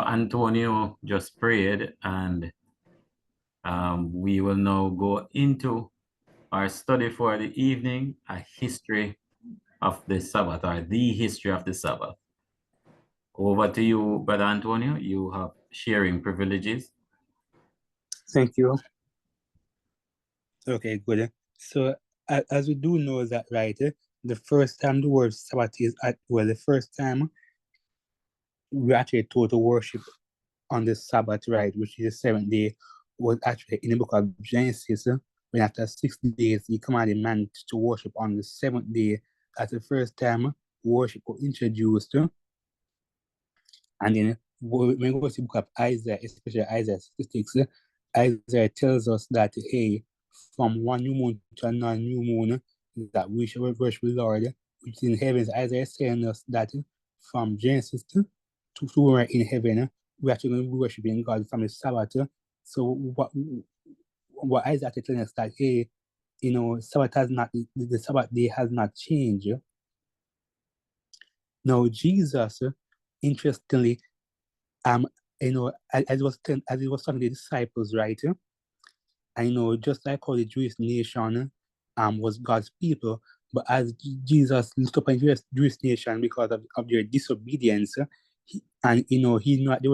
Antonio just prayed, and we will now go into our study for the evening, a history of the Sabbath, or the history of the Sabbath. Over to you, Brother Antonio. You have sharing privileges. Thank you. Okay, good. So, as we do know that, right, the first time the word Sabbath is the first time we actually told to worship on the Sabbath, right, which is the seventh day, was actually in the book of Genesis, when after 6 days he commanded man to worship on the seventh day. That's the first time worship was introduced. And then when we go to the book of Isaiah, especially Isaiah 66, Isaiah tells us that, hey, from one new moon to another new moon, that we should worship the Lord, which is in heavens. Isaiah is telling us that from Genesis to we're in heaven, we're actually going to be worshiping God from the Sabbath. So what Isaiah is telling us that, hey, Sabbath has not, the Sabbath day has not changed. Now, Jesus, interestingly, as he was talking to the disciples, right? And just like how the Jewish nation was God's people, but as Jesus looked upon the Jewish nation because of their disobedience, he knew that they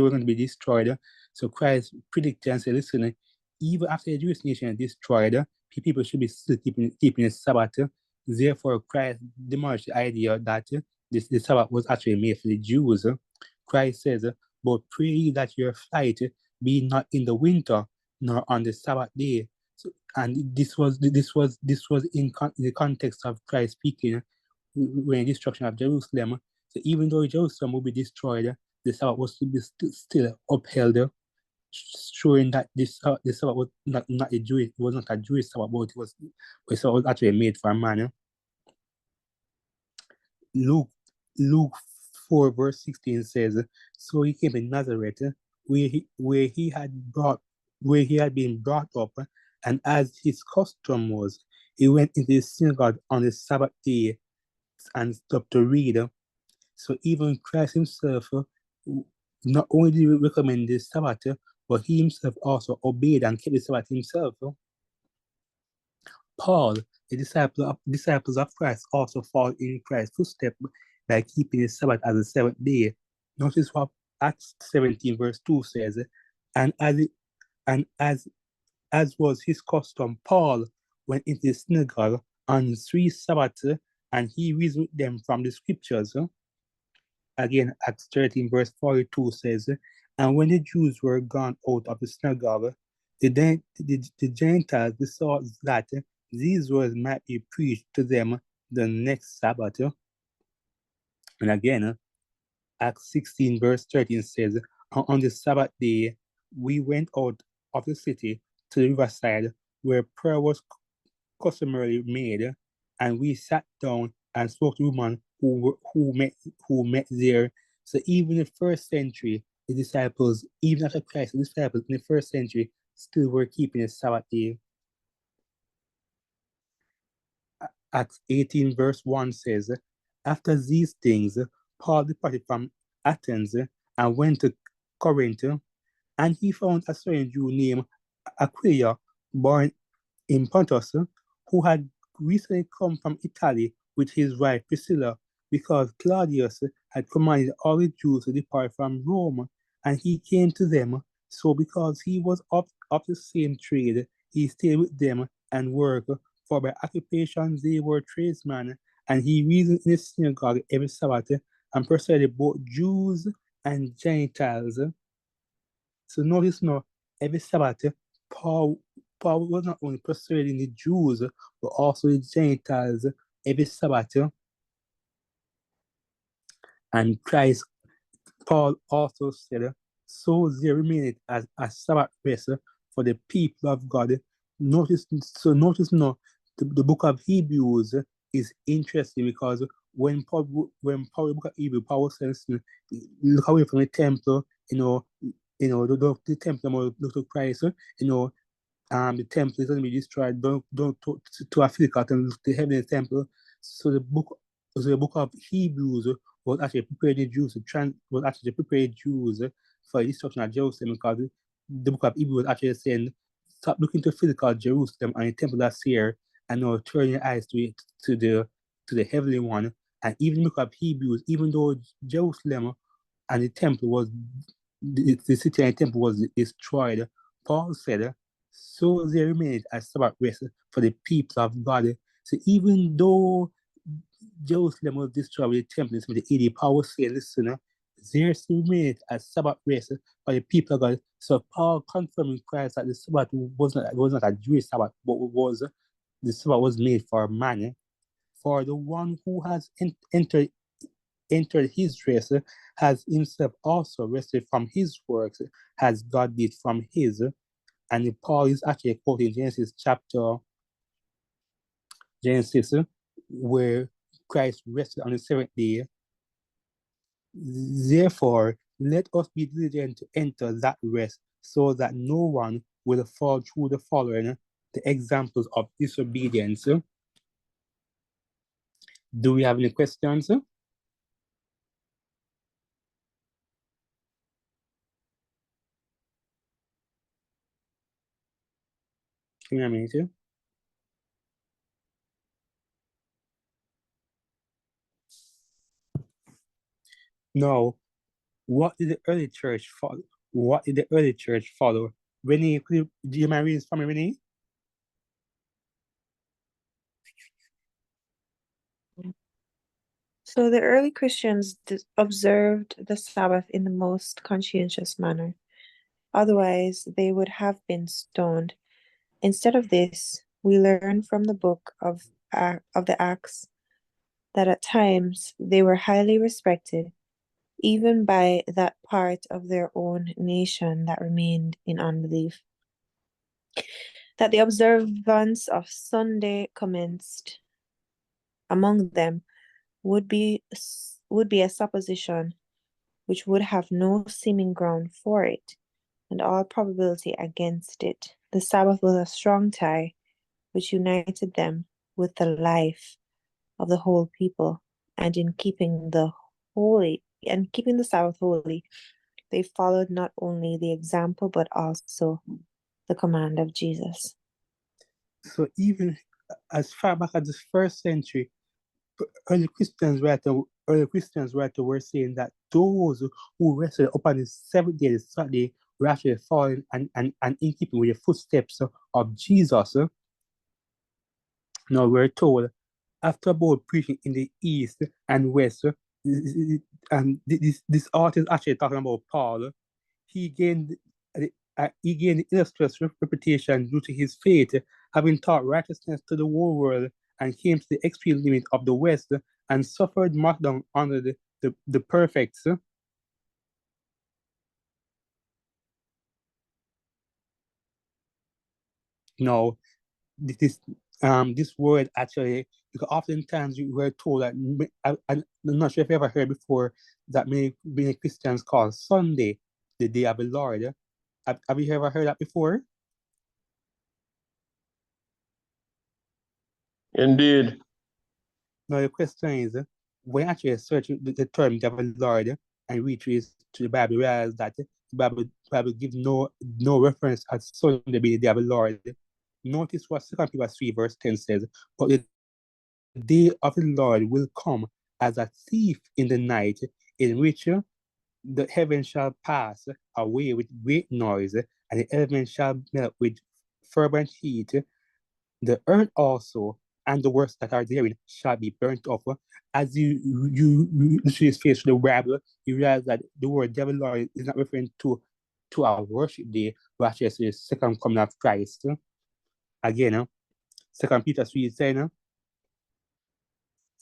were going to be destroyed. So Christ predicted and said, listen, even after the Jewish nation is destroyed, people should be still keeping the Sabbath. Therefore, Christ demolished the idea that the Sabbath was actually made for the Jews. Christ says, but pray ye that your flight be not in the winter, nor on the Sabbath day. So, and this was in the context of Christ speaking when the destruction of Jerusalem. So even though Jerusalem will be destroyed, the Sabbath was to be still upheld, showing that the Sabbath was not a Jewish, it was not a Jewish Sabbath, but it was actually made for a man. Luke 4 verse 16 says, so he came to Nazareth, where he had been brought up, and as his custom was, he went into the synagogue on the Sabbath day and stopped to read. So even Christ himself not only did he recommend the Sabbath, but he himself also obeyed and kept the Sabbath himself. Paul, the disciples of Christ, also followed in Christ's footsteps by keeping the Sabbath as the seventh day. Notice what Acts 17 verse 2 says, and as was his custom, Paul went into the synagogue on 3 Sabbaths, and he reasoned with them from the scriptures. Again, Acts 13 verse 42 says, and when the Jews were gone out of the synagogue, the Gentiles besought that these words might be preached to them the next Sabbath. And again, Acts 16 verse 13 says, on the Sabbath day, we went out of the city to the riverside where prayer was customarily made, and we sat down and spoke to women who met there. So even in the first century, the disciples, even after Christ, the disciples in the first century still were keeping the Sabbath day. Acts 18 verse 1 says, after these things, Paul departed from Athens and went to Corinth, and he found a certain Jew named Aquila, born in Pontus, who had recently come from Italy with his wife Priscilla, because Claudius had commanded all the Jews to depart from Rome, and he came to them. So because he was of the same trade, he stayed with them and worked, for by occupation they were tradesmen, and he reasoned in the synagogue every Sabbath and persuaded both Jews and Gentiles. So notice now, every Sabbath, Paul was not only persuading the Jews, but also the Gentiles every Sabbath. And Paul also said, so there remained as a Sabbath rest for the people of God. Notice now, the book of Hebrews is interesting, because when Paul the book of Hebrews, Paul says, look away from the temple, the temple, look to Christ, the temple is going to be destroyed. Don't to a physical temple, the heavenly temple. So the book so the book of Hebrews was actually prepared the Jews was actually prepared Jews for the destruction of Jerusalem, because the book of Hebrews was actually saying, stop looking to physical Jerusalem and the temple that's here, and now turn your eyes to the heavenly one. And even the book of Hebrews, even though Jerusalem and the temple was the city and the temple was destroyed, Paul said, so there remained a Sabbath rest for the people of God. So even though Jerusalem was destroyed with the temple with the 80 power say, listen, there still remained a Sabbath rest for the people of God. So Paul confirmed in Christ that the Sabbath was not a Jewish Sabbath, but the Sabbath was made for man, for the one who has entered his rest has himself also rested from his works, as God did from his. And Paul is actually quoting Genesis, where Christ rested on the seventh day. Therefore, let us be diligent to enter that rest, so that no one will fall through the following the examples of disobedience. Do we have any questions? Can you hear me too? No. What did the early church follow? What did the early church follow? Renee, do you mind reading this for me, Renee? So the early Christians observed the Sabbath in the most conscientious manner. Otherwise, they would have been stoned. Instead of this, we learn from the book of the Acts that at times they were highly respected, even by that part of their own nation that remained in unbelief. That the observance of Sunday commenced among them would be a supposition which would have no seeming ground for it, and all probability against it. The Sabbath was a strong tie which united them with the life of the whole people, and in keeping the Sabbath holy, they followed not only the example but also the command of Jesus. So even as far back as the first century, early Christians were saying that those who rested upon the seventh day, the Saturday, were actually following and in keeping with the footsteps of Jesus. Now we're told, after both preaching in the east and west, and this artist actually talking about Paul, he gained the illustrious reputation due to his faith, having taught righteousness to the whole world, and came to the extreme limit of the West and suffered martyrdom under the perfects. Now, this word actually, because oftentimes we were told that, I'm not sure if you ever heard before, that many Christians call Sunday the day of the Lord. Have you ever heard that before? Indeed. Now the question is, when actually searching the term devil Lord and reaches to the Bible, realize that the Bible gives no reference as Sunday being the devil Lord. Notice what 2 Peter 3 verse 10 says, but the day of the Lord will come as a thief in the night, in which the heaven shall pass away with great noise, and the elements shall melt with fervent heat. The earth also and the works that are therein shall be burnt off. As you literally face the Bible, you realize that the word devil Lord is not referring to our worship day, but actually it's the second coming of Christ. Again, 2 Peter 3:10,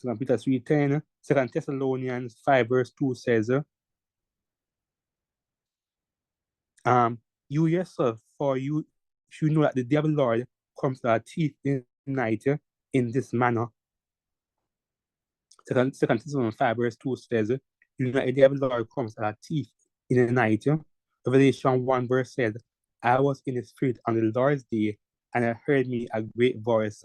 2 Peter 3:10, 2 Thessalonians 5 verse 2 says, you yourself, for you know that the devil Lord comes to our teeth in the night in this manner. Second Thessalonians 5 verse 2 says, you know that the devil Lord comes at our teeth in the night. Revelation 1 verse says, I was in the spirit on the Lord's day, and I heard me a great voice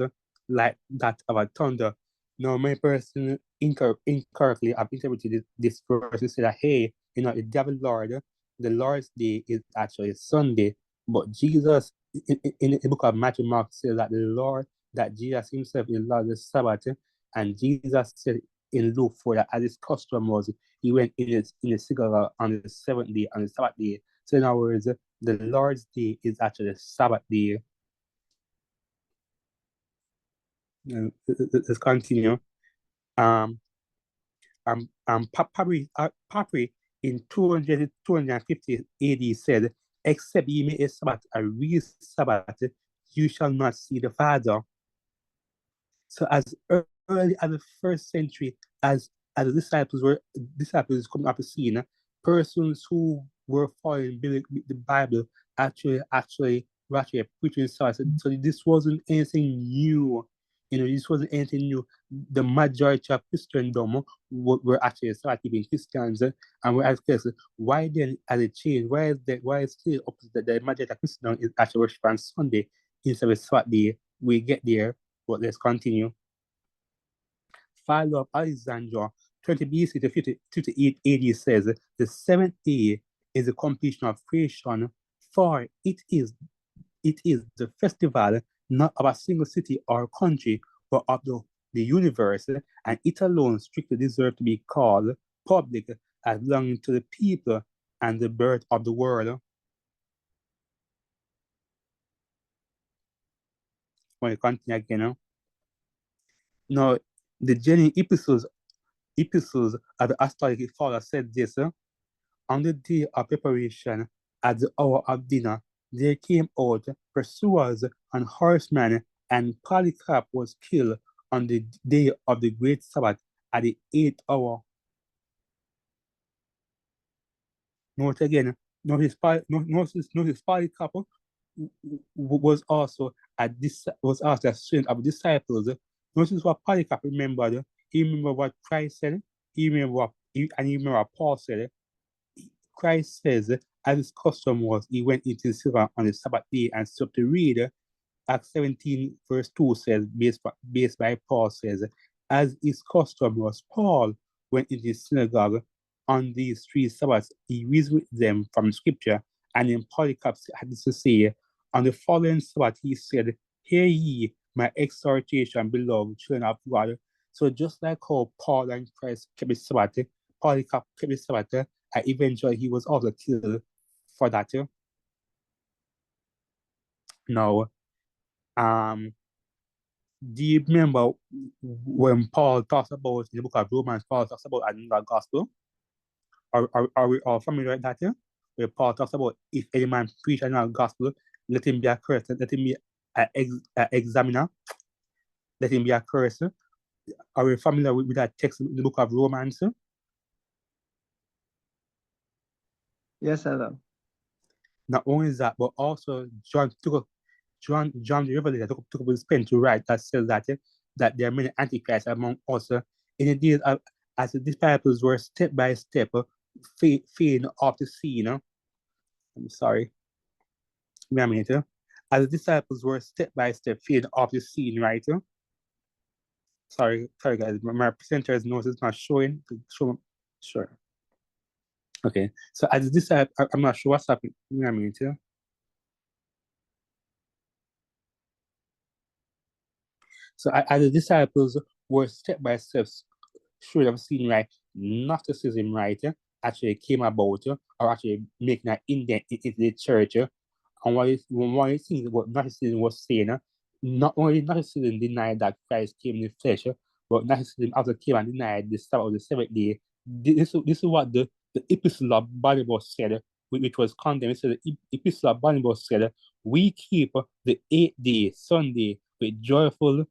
like that of a thunder, Now, my person incorrectly have interpreted this verse to say that, hey, the devil Lord, the Lord's day is actually Sunday. But Jesus, in the book of Matthew, Mark says that that Jesus himself is Lord of the Sabbath. And Jesus said in Luke 4 that as his custom was, he went in the synagogue on the seventh day, on the Sabbath day. So in other words, the Lord's day is actually the Sabbath day. Let's continue. Papri in 250 AD said, except ye make a Sabbath a real Sabbath, you shall not see the Father. So as early as the first century, as the disciples coming up the scene, persons who were following the Bible were actually preaching Sabbath. So this wasn't anything new. This wasn't anything new. The majority of Christendom were actually Sabbath keeping Christians, and we're asking, why then has it changed? Why is still opposite that the majority of Christendom is actually worship on Sunday instead of Sabbath day? We get there, but let's continue. Philo of Alexandria, 20 BC to 58 AD says, the seventh day is the completion of creation, for it is the festival not of a single city or country, but of the universe, and it alone strictly deserves to be called public as belonging to the people and the birth of the world. When you continue again, now the genuine epistles of the apostolic father said this, on the day of preparation, at the hour of dinner, there came out pursuers and horsemen, and Polycarp was killed on the day of the great Sabbath at the 8th hour. Note again, notice Polycarp was also a student of disciples. Notice what Polycarp remembered. He remembered what Christ said. He remembered what Paul said. Christ says, as his custom was, he went into the synagogue on the Sabbath day and stopped to read. Acts 17, verse 2 says, based by Paul says, as his custom was, Paul went into the synagogue on these 3 Sabbaths. He reasoned with them from Scripture, and then Polycarp had this to say, on the following Sabbath, he said, hear ye my exhortation, beloved children of God. So just like how Paul and Christ kept the Sabbath, Polycarp kept the Sabbath, and eventually he was also killed for that. Now, do you remember when Paul talks about in the book of Romans, Paul talks about another gospel? Are we all familiar with that? Where Paul talks about if any man preach another gospel, let him be accursed, let him be an examiner, let him be accursed. Are we familiar with that text in the book of Romans? Yes, hello. Not only that, but also John the Revelator took up his pen to write that says that there are many antichrists among us in the days of, as the disciples were step by step fading off the scene. I'm sorry. Wait a minute. As the disciples were step by step fading off the scene, right? Sorry guys, my presenter's notes is not showing. Sure. Okay, so as this, I'm not sure what's happening. Wait a minute. So as the disciples were step by step showing them seeing right, Gnosticism, right, actually came about, or actually making an indent into the church. And one of the things what Gnosticism was saying, not only Gnosticism denied that Christ came in the flesh, but Gnosticism also came and denied the Sabbath of the seventh day. This is what the Epistle of Barnabas said, which was condemned. It said the Epistle of Barnabas said, we keep the 8th day, Sunday, with joyfulness,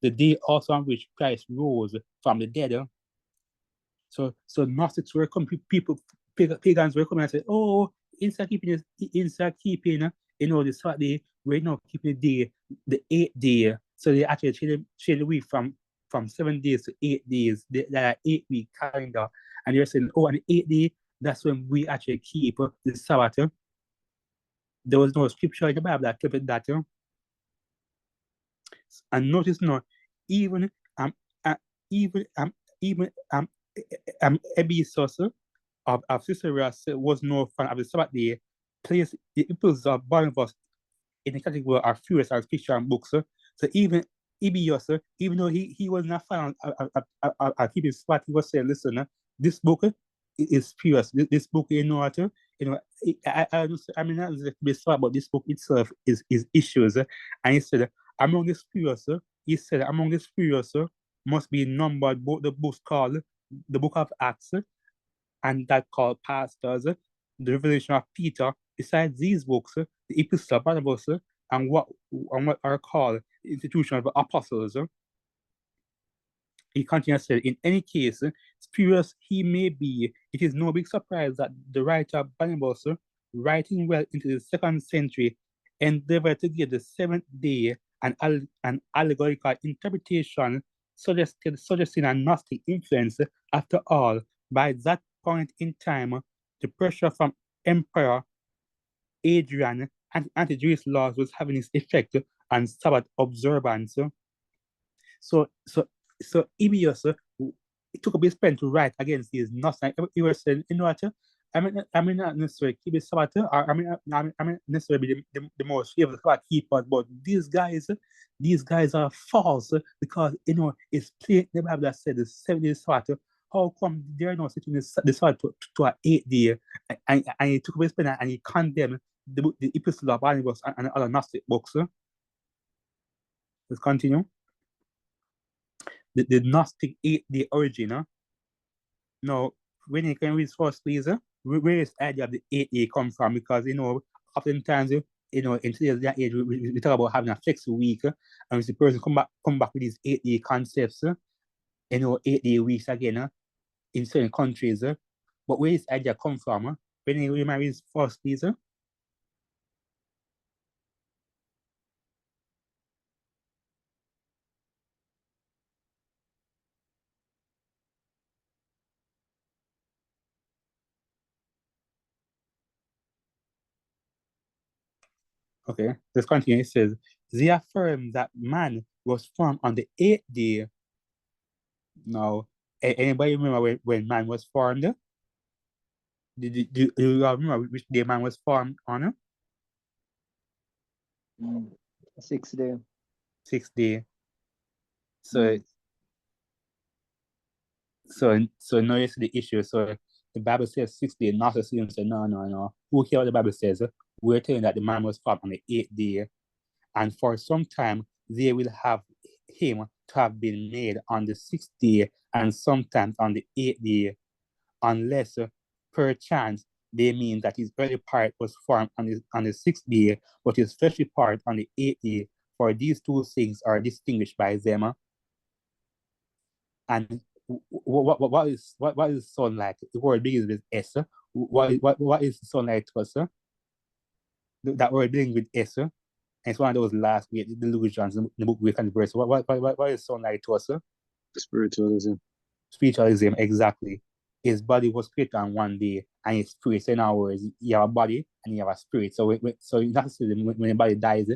the day also on which Christ rose from the dead. So Gnostics were coming, pagans were coming and said, oh, instead keeping the Saturday, we're now keeping the 8th day. So they actually changed away from 7 days to 8 days. That are 8-week calendar. And they're saying, oh, on the 8th day, that's when we actually keep the Sabbath. There was no scripture in the Bible that kept it that. And notice now, even even Ebisus of Caesarea was no fan of the Sabbath day, placed the epistles of Barnabas in the category of furious as Christian books. So even Ebius, even though he was not fan of keeping Sabbath, he was saying, listen, this book is furious. This book, you know what? I mean, not just be Sabbath, but this book itself is issues. And he said, among the spurious, must be numbered both the books called the Book of Acts and that called Pastors, the Revelation of Peter. Besides these books, the Epistle of Barnabas, and what are called the Institution of the Apostles. He continues to say, in any case, spurious he may be, it is no big surprise that the writer Barnabas, writing well into the 2nd century, endeavored to give the seventh day an allegorical interpretation suggesting a Gnostic influence. After all, by that point in time, the pressure from Emperor Adrian and anti-Jewish laws was having its effect on Sabbath observance. So Ebius it took a bit of pen to write against these Gnostics. He was saying, you know what? I mean not necessarily keep it Sabbath, or I mean necessarily be the most favorite Sabbath keepers, but these guys are false because it's plain in the Bible that said the 7 days Sabbath. How come they're not sitting the Sabbath to an 8th day? And he took a bit of pen and he condemned the Epistle of Barnabas and other Gnostic books. Let's continue. The Gnostic 8-day origin. Now, when you can read first, please, where is the idea of the 8-day come from? Because, oftentimes, in today's age, we talk about having a flexible week, and when the person come back with these 8-day concepts, 8-day weeks again, in certain countries. But where is the idea come from? When you read first, please. Okay, let's continue. It says, they affirm that man was formed on the 8th day. Now, anybody remember when man was formed? Do you remember which day man was formed on? 6th day. 6th day. So now you see the issue. So the Bible says 6th day, not the same. So no. Who hear what the Bible says? We're telling that the man was formed on the 8th day. And for some time, they will have him to have been made on the 6th day and sometimes on the 8th day, unless perchance they mean that his early part was formed on the 6th day, but his fleshly part on the 8th day. For these two things are distinguished by them. And what is sun like? The word begins with S. What is sunlight to us? That word begins with S. And it's one of those last great delusions in the book Wake and Verse. What is sunlight to us? Spiritualism. Spiritualism, exactly. His body was created on one day, and his spirit. So in other words, you have a body and you have a spirit. So not necessarily when your body dies,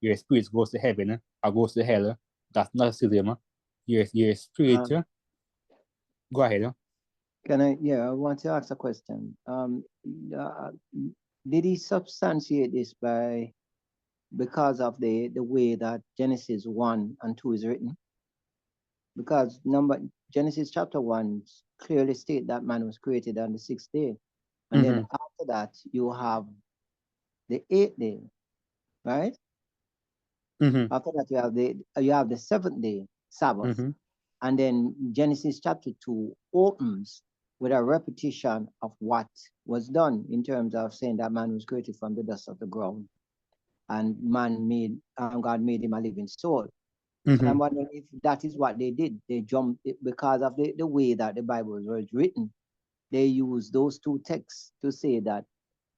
your spirit goes to heaven or goes to hell. That's not necessarily your spirit. Go ahead. I want to ask a question. Did he substantiate this because of the way that Genesis 1 and 2 is written? Because Genesis chapter 1 clearly state that man was created on the 6th day. And then after that, you have the 8th day, right? After that, you have the 7th day, Sabbath. And then Genesis chapter 2 opens with a repetition of what was done in terms of saying that man was created from the dust of the ground. And God made him a living soul. So I'm wondering if that is what they did. They jumped because of the way that the Bible was written. They used those two texts to say that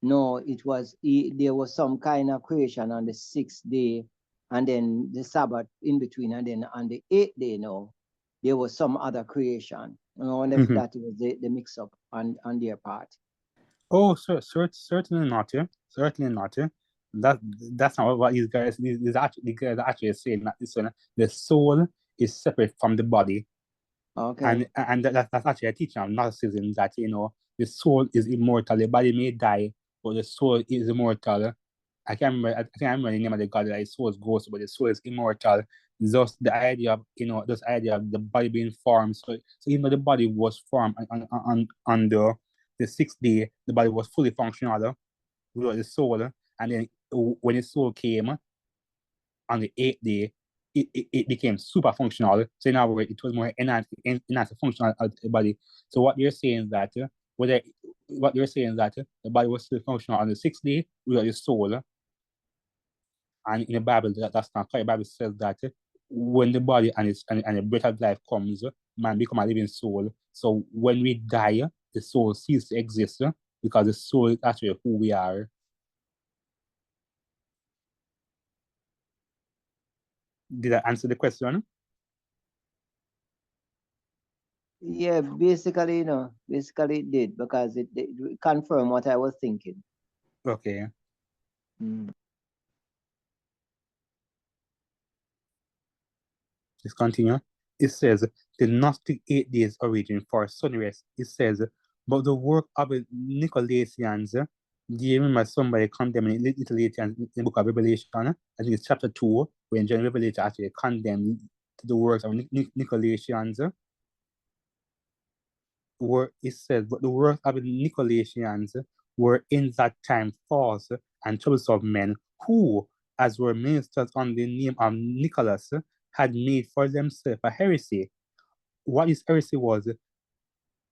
no, there was some kind of creation on the 6th day, and then the Sabbath in between, and then on the 8th day, there was some other creation. I wonder if that was the mix-up on their part. Oh, certainly not. Certainly not. That's not what these guys are actually saying. That the soul is separate from the body. Okay. And that's actually a teaching of Gnosticism, that the soul is immortal, the body may die, but the soul is immortal. I can't remember the name of the god, that his soul is ghost, but the soul is immortal. Just the idea of this idea of the body being formed. So even though the body was formed on the sixth day, the body was fully functional without the soul. And then when the soul came on the eighth day, it became super functional. So in other words, it was more enhanced functional of the body. So what you're saying is that the body was still functional on the sixth day without the soul. And in the Bible, that's not correct. The Bible says that when the body and the breath of life comes, man become a living soul. So when we die, the soul ceases to exist, because the soul is actually who we are. Did I answer the question? Yeah, basically, basically it did, because it confirmed what I was thinking. Okay. Let's continue. It says, the Gnostic 8 days origin for sun rest. It says, but the work of the Nicolaitans, do you remember somebody condemning Nicolaitans in the book of Revelation? I think it's chapter 2, when John Revelator actually condemned the works of Nicolaitans. It says, but the works of the Nicolaitans were in that time false and troublesome men, who, as were ministers on the name of Nicholas, had made for themselves a heresy. What this heresy was,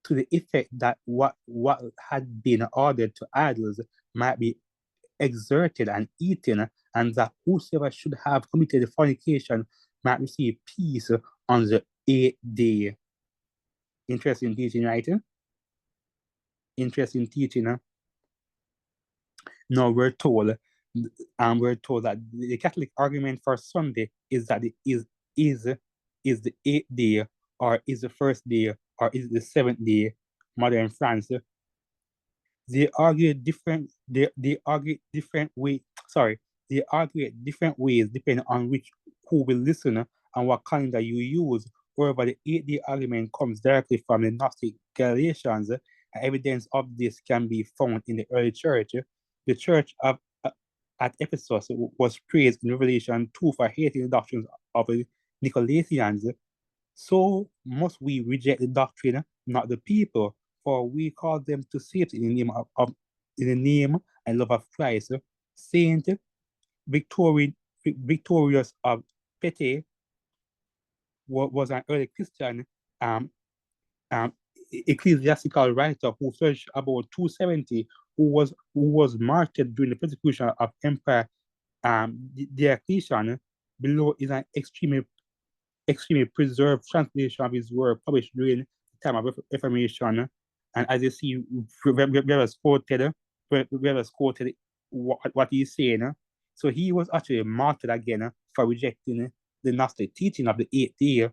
to the effect that what had been ordered to idols might be exerted and eaten, and that whosoever should have committed the fornication might receive peace on the eighth day. Interesting teaching, right? Interesting teaching. Now we're told that the Catholic argument for Sunday is that it is the eighth day, or is the first day, or is the seventh day. Modern France, they argue different way. Sorry, they argue different ways depending on who will listen and what calendar you use. However, the 8-day argument comes directly from the Gnostic Galatians. Evidence of this can be found in the early church. The church at Ephesus was praised in Revelation 2 for hating the doctrines of the Nicolaitans. So must we reject the doctrine, not the people, for we call them to safety in the name in the name and love of Christ. Saint Victorious of Pete was an early Christian um, um, ecclesiastical writer who searched about 270, who was martyred during the persecution of Emperor Diocletian. Below is an extremely preserved translation of his work published during the time of Reformation. And as you see, whereas quoted what he's saying. So he was actually martyred again for rejecting the Gnostic teaching of the eighth day.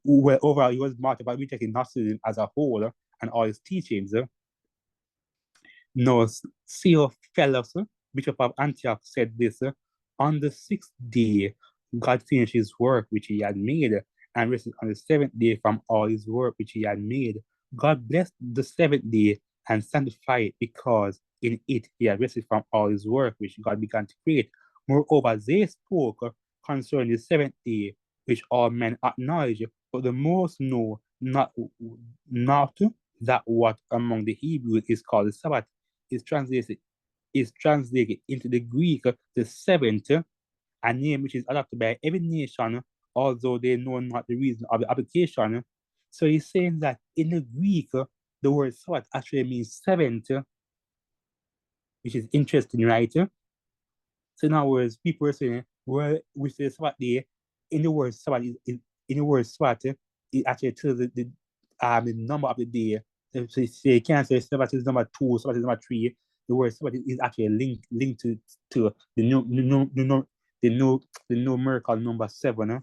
Well, overall, he was martyred by rejecting Gnosticism as a whole and all his teachings. No, Theophilus, Bishop of Antioch, said this: on the sixth day, God finished his work which he had made, and rested on the seventh day from all his work which he had made. God blessed the seventh day and sanctified it, because in it he had rested from all his work which God began to create. Moreover, they spoke concerning the seventh day, which all men acknowledge, but the most know not that what among the Hebrews is called the Sabbath is translated into the Greek the seventh, a name which is adopted by every nation, although they know not the reason of the application. So he's saying that in the Greek, the word Sabbath actually means seventh, which is interesting, right? So in other words, people are saying, well, we say Sabbath day, in the word Sabbath, in the word Sabbath, it actually tells the number of the day. So you can't say Sabbath is number 2, Sabbath is number 3. The word Sabbath is actually linked to the numerical number 7.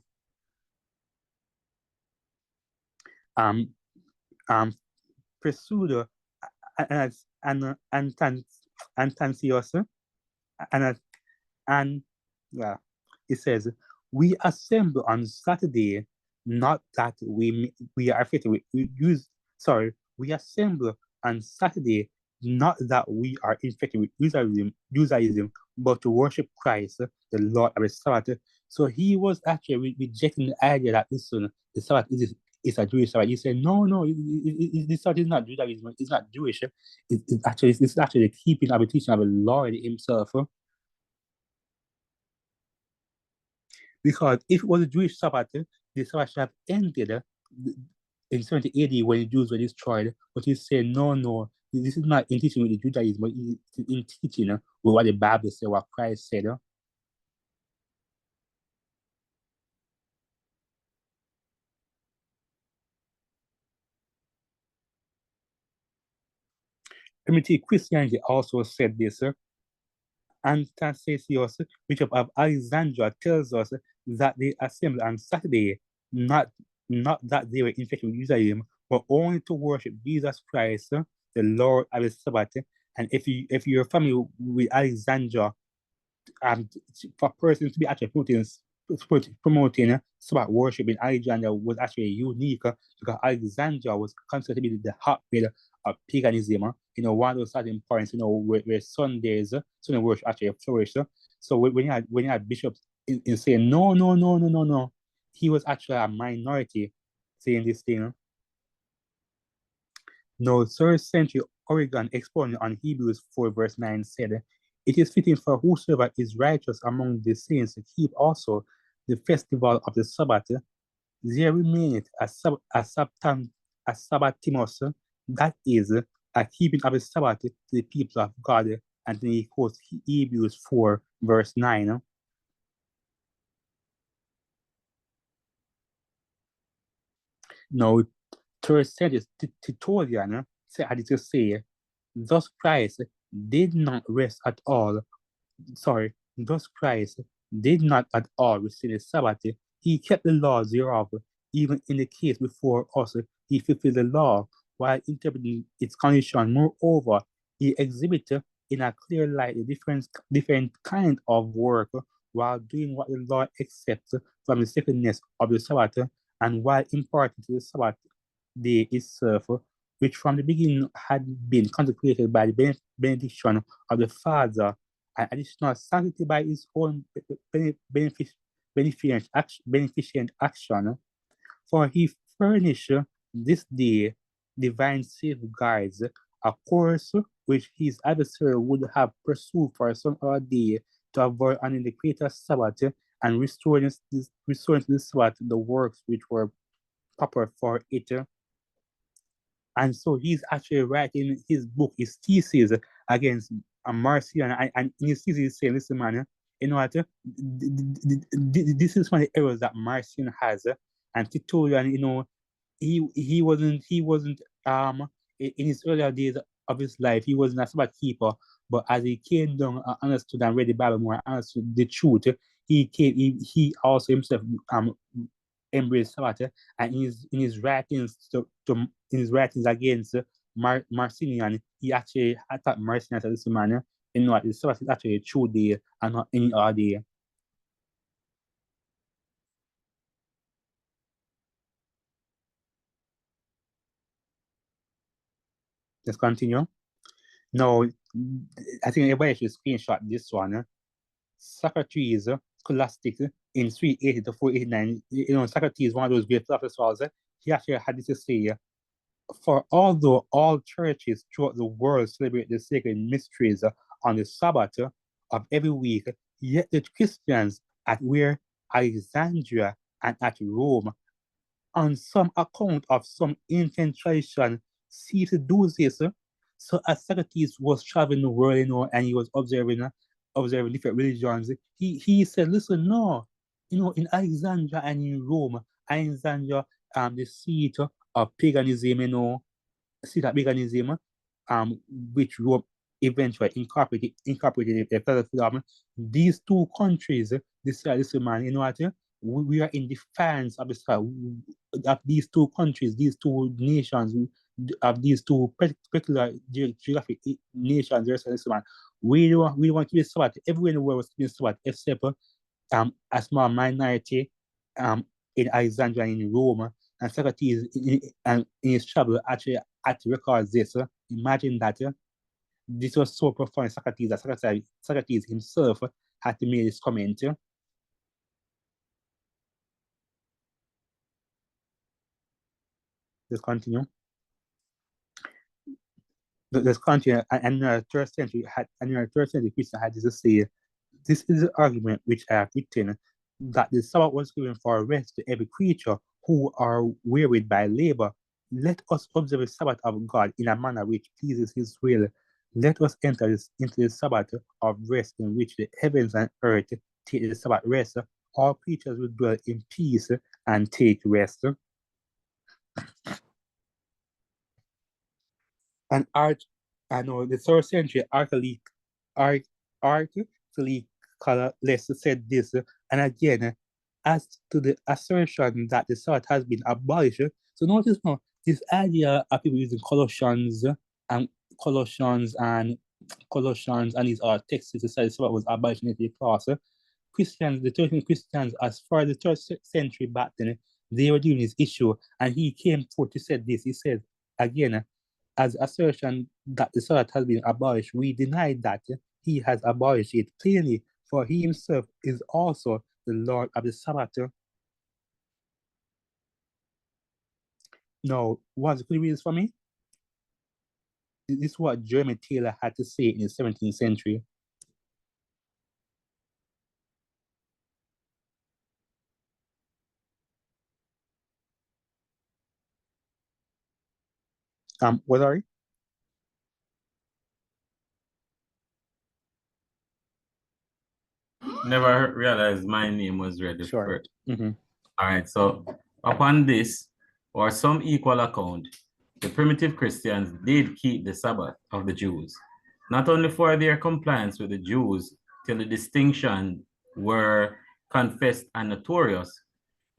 Pursued as Antansios and yeah, it says, we assemble on Saturday, not that we are affected we use sorry, we assemble on Saturday, not that we are infected with Judaism, but to worship Christ, the Lord of the Sabbath. So he was actually rejecting the idea that listen, the Sabbath is a Jewish Sabbath. He said, no, the Sabbath is not Judaism, it's not Jewish. It's actually the keeping of the teaching of the Lord Himself. Because if it was a Jewish Sabbath, the Sabbath should have ended in 70 AD when the Jews were destroyed. But he said, no, this is not in teaching with the Judaism, but it's in teaching with what the Bible said, what Christ said. Primitive Christianity also said this. Anastasius, Bishop of Alexandria, tells us that they assembled on Saturday, not that they were infected with Judaism, but only to worship Jesus Christ, the Lord of the Sabbath. And if you're familiar with Alexandria, for persons to be actually promoting Sabbath worship in Alexandria was actually unique because Alexandria was considered to be the hotbed of paganism. One of those starting points, where Sunday worship actually flourished. So when you had bishops in saying no, he was actually a minority saying this thing. No, 3rd century Origen exponent on Hebrews 4 verse 9 said, "It is fitting for whosoever is righteous among the saints to keep also the festival of the Sabbath. There remaineth a Sabbathimus, that is, a keeping of the Sabbath to the people of God." And then he quotes Hebrews 4 verse 9. Now, 3rd century Tertullian had to say, "Thus Christ did not rest at all. Thus Christ did not at all receive the Sabbath. He kept the law thereof. Even in the case before us, he fulfilled the law while interpreting its condition. Moreover, he exhibited in a clear light the different kind of work while doing what the law accepts from the sacredness of the Sabbath, and while imparting to the Sabbath day itself, which from the beginning had been consecrated by the benediction of the Father, and additional sanctity by his own beneficent action. For he furnished this day divine safeguards, a course which his adversary would have pursued for some other day to avoid honoring the greater Sabbath and restoring to the Sabbath the works which were proper for it. And so he's actually writing his book, his thesis against Marcion. And in his thesis, he's saying, listen, man, you know what? This is one of the errors that Marcion has. And Tertullian, he wasn't in his earlier days of his life, he wasn't a Sabbath keeper. But as he came down and understood and read the Bible more, understood the truth, he also himself embrace Sabbath, and in his writings in his writings against Marcinian, he actually attacked Marcinian as this man. The Sabbath is actually a true day and not any other day. Let's continue. Now, I think everybody should screenshot this one. Socrates, Scholastic, in 380 to 489. Socrates is one of those great philosophers. He actually had this to say, "For although all churches throughout the world celebrate the sacred mysteries on the Sabbath of every week, yet the Christians at where Alexandria and at Rome, on some account of some ancient tradition, cease to do this." So as Socrates was traveling the world, and he was observing different religions, he said, listen, no, in Alexandria and in Rome, Alexandria, the seat of paganism, which Rome eventually incorporated a further freedom. These two countries, this man, what? We are in defiance of these two countries, these two nations, of these two particular geographic nations. This man, we want to be Sabbath. Everywhere in the world was keeping Sabbath, except a small minority in Alexandria and in Rome, and Socrates in his travel actually had to record this. Imagine that this was so profound, Socrates, that Socrates himself had to make this comment. Let's continue. Let's continue. And in the third century, Christian had this to say, this is the argument which I have written, that the Sabbath was given for rest to every creature who are wearied by labor. Let us observe the Sabbath of God in a manner which pleases his will. Let us enter into the Sabbath of rest in which the heavens and earth take the Sabbath rest. All creatures will dwell in peace and take rest. And the third century articulately said this, and again, as to the assertion that the Sabbath has been abolished. So notice now, this idea of people using Colossians and these other texts to say the Sabbath was abolished in the class. The Turkish Christians, as far as the third century back then, they were doing this issue, and he came forth to say this. He said again, as assertion that the Sabbath has been abolished, we deny that he has abolished it plainly, for he himself is also the Lord of the Sabbath. Now, could you read this for me? This is what Jeremy Taylor had to say in the 17th century. What are you? Never realized my name was ready Sure. for it. All right, so upon this, or some equal account, the primitive Christians did keep the Sabbath of the Jews, not only for their compliance with the Jews till the distinction were confessed and notorious,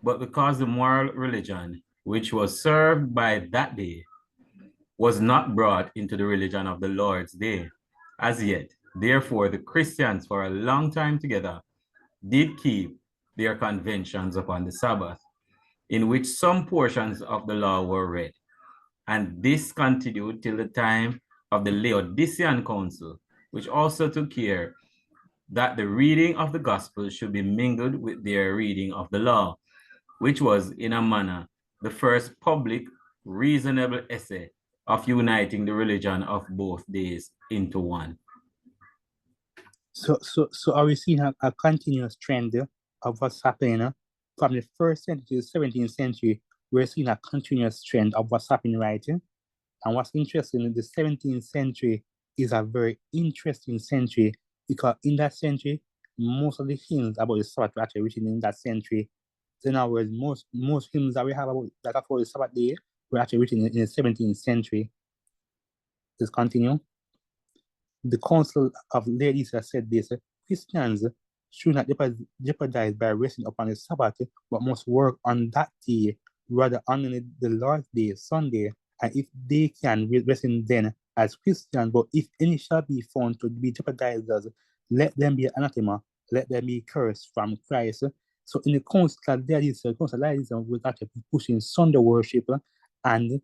but because the moral religion which was served by that day was not brought into the religion of the Lord's day as yet. Therefore, the Christians for a long time together did keep their conventions upon the Sabbath, in which some portions of the law were read. And this continued till the time of the Laodicean Council, which also took care that the reading of the gospel should be mingled with their reading of the law, which was in a manner the first public reasonable essay of uniting the religion of both days into one. So are we seeing a continuous trend of what's happening from the first century to the 17th century? We're seeing a continuous trend of what's happening, right? And what's interesting in the 17th century is a very interesting century, because in that century, most of the hymns about the Sabbath were actually written in that century. So in other words, most hymns that we have about the Sabbath day were actually written in the 17th century. Let's continue. The Council of Laodicea said this: Christians should not jeopardize by resting upon the Sabbath, but must work on that day, rather honoring the Lord's Day, Sunday, and if they can, rest in then as Christians. But if any shall be found to be jeopardizers, let them be anathema, let them be cursed from Christ. So in the Council of Laodicea was actually pushing Sunday worship, and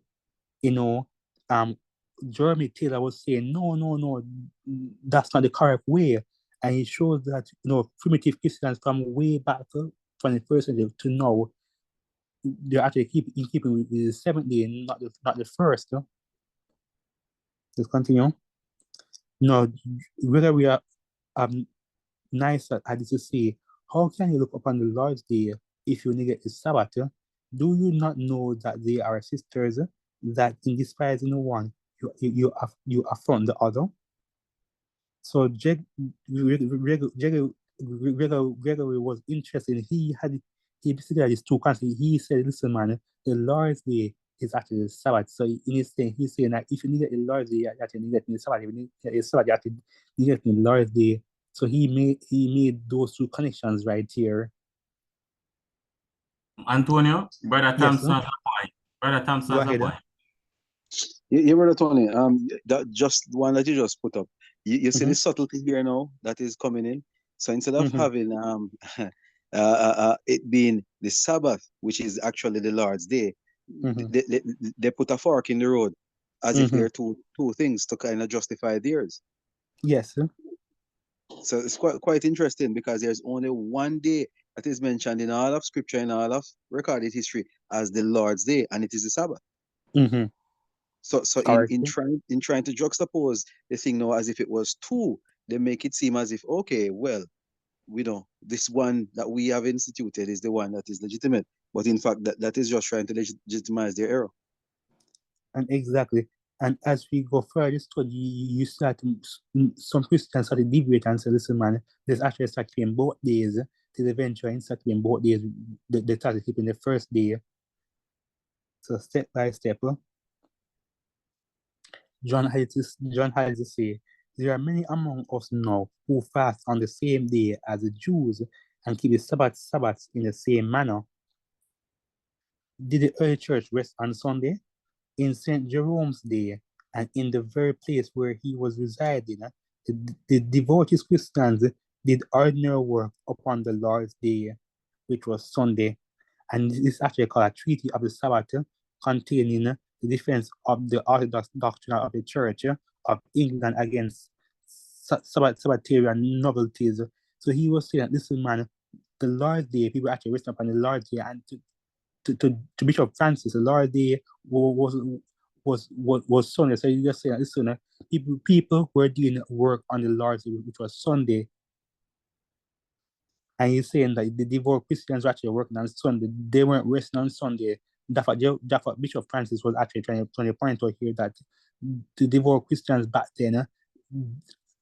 Jeremy Taylor was saying, no, that's not the correct way. And he shows that, primitive Christians from way back from the first century to now, they're actually keeping with the seventh day, not the first. Let's continue. Whether we are nice at this to say, how can you look upon the Lord's Day if you neglect the Sabbath? Do you not know that they are sisters, that in despising one, you affront the other? So Gregory was interested. He basically had these two concepts. He said, listen, man, the Lord's Day is actually the Sabbath. So in his thing, he's saying that if you neglect the Lord's Day, you actually neglect the Sabbath. If you neglect the Sabbath, you actually neglect the Lord's Day. So he made those two connections right here. Antonio, Brother Thompson Yes, has a point. Brother Thompson go has a ahead. point. Yeah, Brother Tony, that just one that you just put up. You see the subtlety here now that is coming in. So instead of having it being the Sabbath, which is actually the Lord's Day, Mm-hmm. they put a fork in the road as if Mm-hmm. they're two things to kind of justify theirs. Yes. So it's quite interesting because there's only one day that is mentioned in all of Scripture and all of recorded history as the Lord's Day, and it is the Sabbath. Mm-hmm. So Correct. in trying to juxtapose the thing now as if it was two, they make it seem as if, okay, well, we know this one that we have instituted is the one that is legitimate, but in fact that is just trying to legitimize their error. And exactly. And as we go further study, you start some Christians start to debate and say, listen, man, there's actually start keeping both days till eventually start keeping both days. They started keeping the first day. So step by step, John had to say, there are many among us now who fast on the same day as the Jews and keep the Sabbath in the same manner. Did the early church rest on Sunday? In St. Jerome's day, and in the very place where he was residing, the devout Christians did ordinary work upon the Lord's day, which was Sunday. And this is actually called a treaty of the Sabbath, containing the defense of the Orthodox doctrine of the Church of England against Sabbatarian novelties. So he was saying, listen, man, the Lord's Day, people actually rest upon the Lord's Day, and to Bishop Francis, the Lord's Day was Sunday. So you just say, listen, people were doing work on the Lord's Day, which was Sunday. And he's saying that the devout Christians were actually working on Sunday. They weren't resting on Sunday. That's what Bishop Francis was actually trying to point out here, that the devout Christians back then,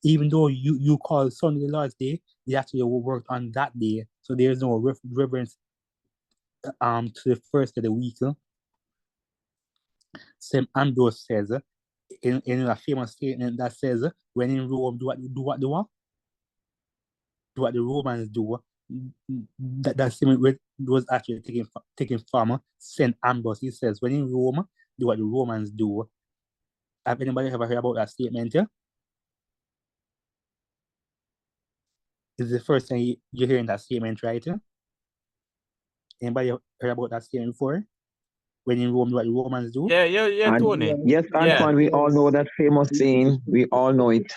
even though you call Sunday the Lord's Day, they actually worked on that day. So there's no reverence to the first of the week. St. Ambrose says in a famous statement that says, when in Rome, do what the Romans do. That statement was actually taken from St. Ambrose. He says, when in Rome, do what the Romans do. Have anybody ever heard about that statement? Yeah? It's the first time you're hearing that statement, right? Anybody heard about that statement before? When in Rome, do what the Romans do? Yeah, And Tony. yes, Yeah. Antoine, we all know that famous saying. We all know it.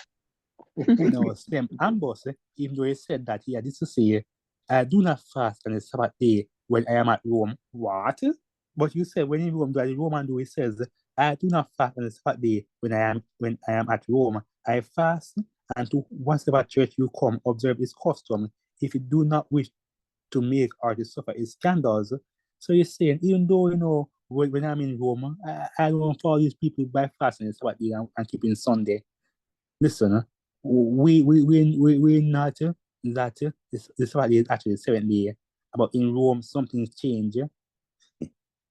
No, St. Ambrose, even though he said that he had this to say, I do not fast on the Sabbath day when I am at Rome. What? But you said when in Rome, the Roman do, he says, I do not fast on the Sabbath day when I am at Rome. I fast, and to whatever church you come, observe its custom, if you do not wish to make or to suffer its scandals. So you're saying, even though, when I'm in Rome, I don't follow these people by fasting the Sabbath day and keeping Sunday. Listen, we're not that this Sabbath is actually the seventh day. But in Rome, something's changed.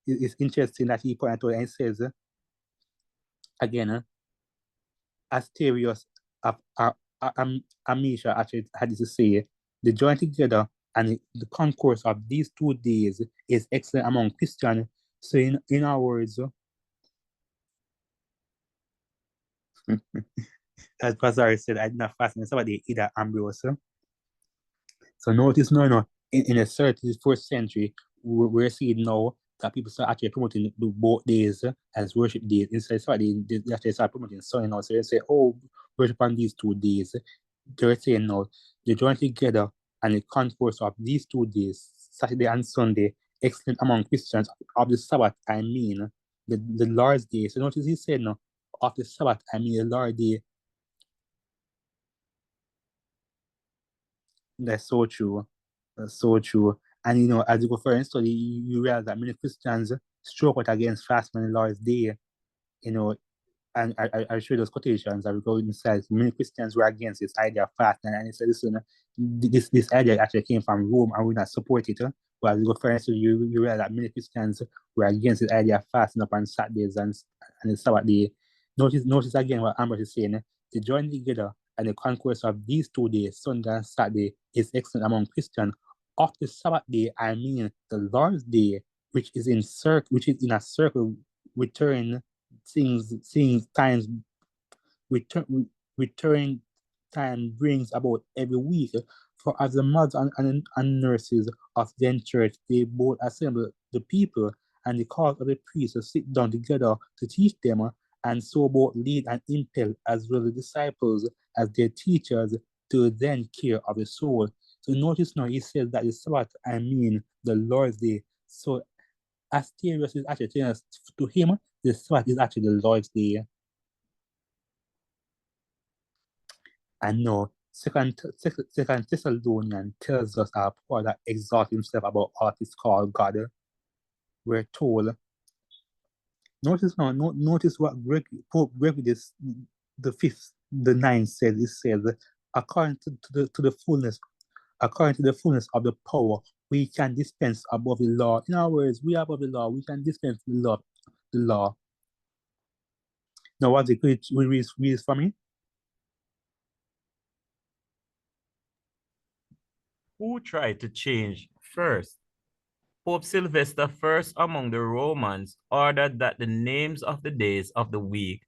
It's interesting that he pointed out and says, again, Asterios of Amisha actually had this to say, the joining together and the concourse of these 2 days is excellent among Christians. So in our words, as Pastor said, I did not fast on Sabbath day either, Ambrose. So notice now, in the 34th century, we're seeing now that people start actually promoting both days as worship days. Instead of they actually start promoting Sunday now. So they say, oh, worship on these 2 days. They're saying now, the join together and the concourse of these 2 days, Saturday and Sunday, excellent among Christians of the Sabbath, I mean, the Lord's Day. So notice he said now, of the Sabbath, I mean the Lord's Day. That's so true. That's so true. And as you go further in study, you realize that many Christians stroke out against fasting on the Lord's Day. You know, and I show those quotations that we go inside. Many Christians were against this idea of fasting, and he said, listen, this idea actually came from Rome, and we not support it. But as you go further, so you realize that many Christians were against this idea of fasting up on Saturdays and the Sabbath day. Notice again what Amber is saying. The joining together and the concourse of these 2 days, Sunday and Saturday, is excellent among Christians. Of the Sabbath day, I mean the Lord's Day, which is in a circle, return things times return time brings about every week For as the mothers and nurses of the church, they both assemble the people and the cause of the priests to sit down together to teach them, and so both lead and impel as well the disciples as their teachers to then care of the soul. So notice now he says that the Sabbath, I mean the Lord's Day. So Asterios is actually telling us to him, the Sabbath is actually the Lord's Day. And no, Second Thessalonians tells us how Paul that exalts himself about what is called God. We're told. Notice now, notice what Pope Gregory the fifth, the ninth says. It says, according to the fullness of the power, we can dispense above the law. In other words, we are above the law. We can dispense the law. Now, what's the great read for me? Who tried to change first? Pope Sylvester, first among the Romans, ordered that the names of the days of the week,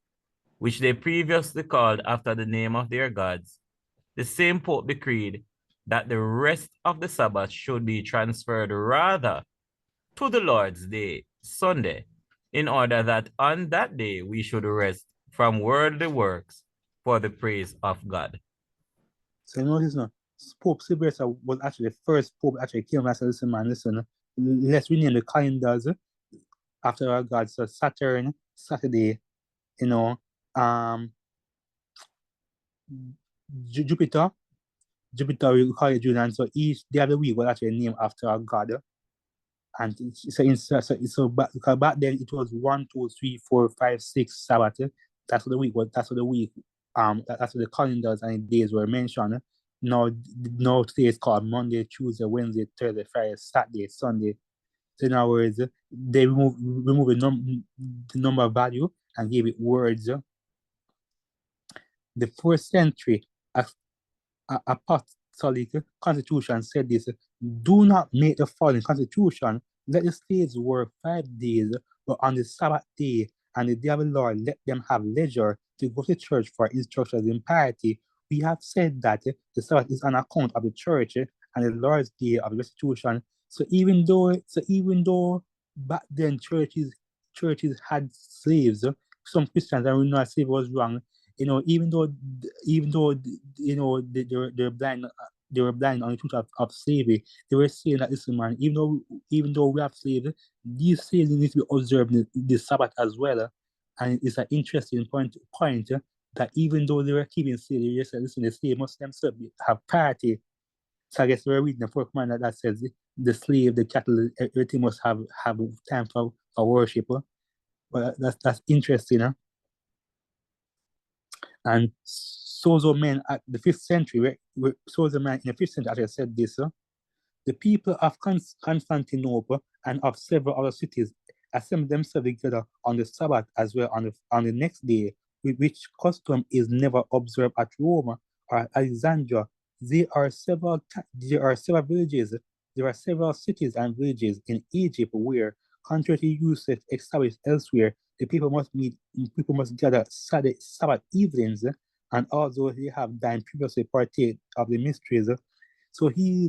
which they previously called after the name of their gods, the same Pope decreed that the rest of the Sabbath should be transferred rather to the Lord's Day, Sunday, in order that on that day we should rest from worldly works for the praise of God. So notice now, Pope Sylvester was actually the first Pope actually came and said, listen, man, listen, let's rename the calendars after our gods. So Saturn, Saturday, you know, Jupiter, we call it June, and so each day of the week was actually named after a god. And so back then it was 1, 2, 3, 4, 5, 6 Sabbath. That's what the week was. That's what the calendars and days were mentioned. Now today it's called Monday, Tuesday, Wednesday, Thursday, Friday, Saturday, Sunday. So in other words, they remove the number value and gave it words. The 4th century apostolic constitution said this: do not make the following constitution: let the slaves work 5 days, but on the Sabbath day and the day of the Lord, let them have leisure to go to church for instructions in piety. We have said that the Sabbath is on account of the church and the Lord's day of restitution. So even though back then churches had slaves, some Christians, and we know slave was wrong. Even though they're blind, they were blind on the truth of slavery. They were saying that, listen, man, even though we have slaves, these slaves need to be observed the Sabbath as well. And it's an interesting point that even though they were keeping slaves, they said, listen, the slave must themselves have priority. So I guess we're reading the fourth commandment that says the slave, the cattle, everything must have time for worship. But that's interesting, huh? And Sozo men at the 5th century, Sozo man in the 5th century actually said this: the people of Constantinople and of several other cities assemble themselves together on the Sabbath as well on the next day, which custom is never observed at Rome or at Alexandria. There are several villages, there are several cities and villages in Egypt where, contrary to usage established elsewhere, the people must gather Sabbath evenings, and although they have dined previously partake of the mysteries. So he